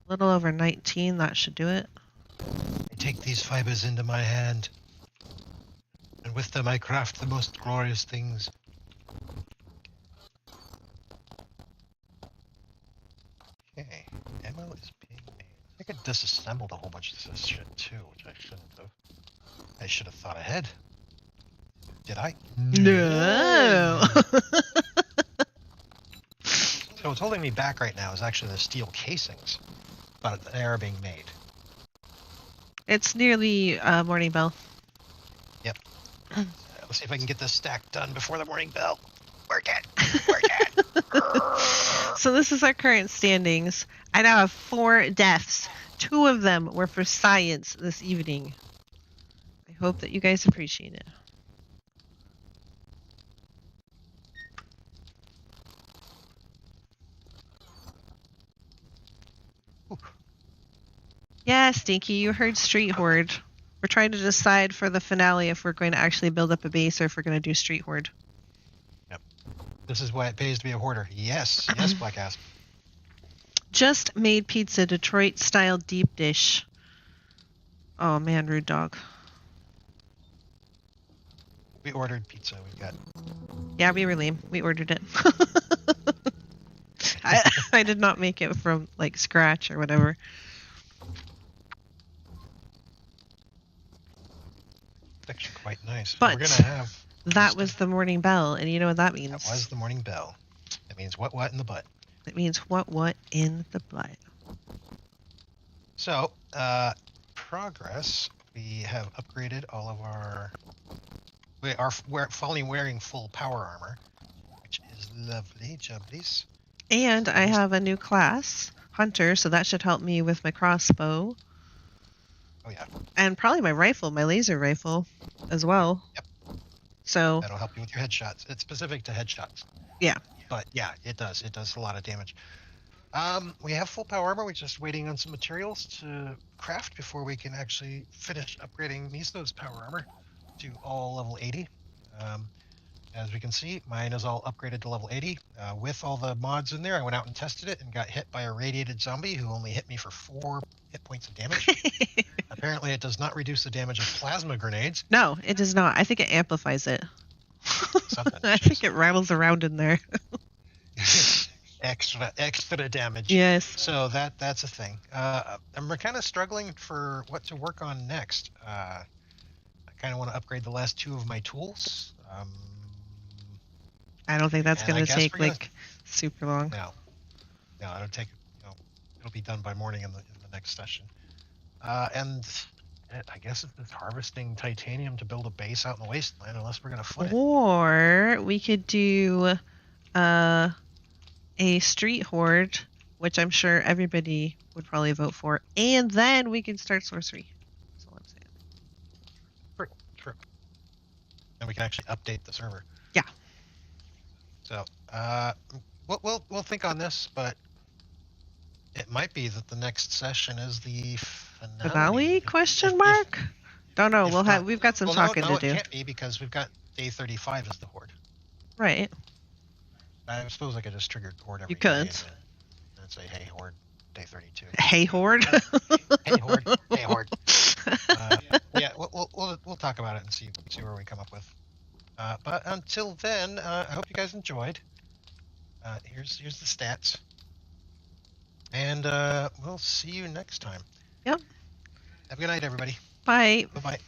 little over 19. That should do it. I take these fibers into my hand, and with them I craft the most glorious things. Okay, ammo is being made. I think I disassembled a whole bunch of this shit too, which I shouldn't have. I should have thought ahead. Did I? No. So what's holding me back right now is actually the steel casings, but they are being made. It's nearly morning bell. Yep. Let's see if I can get this stack done before the morning bell. Work it! Work it! So this is our current standings. I now have 4 deaths. 2 of them were for science this evening. I hope that you guys appreciate it. Yeah, Stinky, you heard Street Horde. We're trying to decide for the finale if we're going to actually build up a base or if we're going to do Street Horde. Yep. This is why it pays to be a hoarder. Yes, yes, Black Asp. Just made pizza, Detroit style deep dish. Oh man, rude dog. We ordered pizza. We got. Yeah, we were lame. We ordered it. I did not make it from like scratch or whatever. It's actually quite nice. But we're gonna have. That was the morning bell, and you know what that means? That was the morning bell. That means what in the butt. It means what in the butt. So, progress. We have upgraded all of our. We're finally wearing full power armor, which is lovely, jubblies. And I have a new class, Hunter, so that should help me with my crossbow. Oh yeah. And probably my rifle, my laser rifle, as well. Yep. So that'll help you with your headshots. It's specific to headshots. Yeah. But yeah, it does. It does a lot of damage. We have full power armor. We're just waiting on some materials to craft before we can actually finish upgrading Misto's power armor to all level 80. As we can see, mine is all upgraded to level 80. With all the mods in there, I went out and tested it and got hit by a radiated zombie who only hit me for 4 hit points of damage. Apparently, it does not reduce the damage of plasma grenades. No, it does not. I think it amplifies it. Something. I think it rattles around in there. extra damage. Yes. So that's a thing. And we're kind of struggling for what to work on next. I kind of want to upgrade the last 2 of my tools. I don't think that's going to take like super long. No, it'll take. It'll be done by morning in the next session. And I guess it's harvesting titanium to build a base out in the wasteland, unless we're going to foot it. Or we could do a street horde, which I'm sure everybody would probably vote for, and then we can start sorcery. That's all I'm saying. True. And we can actually update the server. Yeah. So, we'll think on this, but it might be that the next session is the finale? Question mark? Don't know. We've got some talking to do. It can't be because we've got day 35 as the horde. Right. I suppose I could just trigger horde every You could. day and say, hey horde, day 32. Hey horde. Hey horde. Hey horde. Yeah, we'll talk about it and see where we come up with. But until then, I hope you guys enjoyed. Here's the stats. And we'll see you next time. Yep. Have a good night, everybody. Bye. Bye-bye.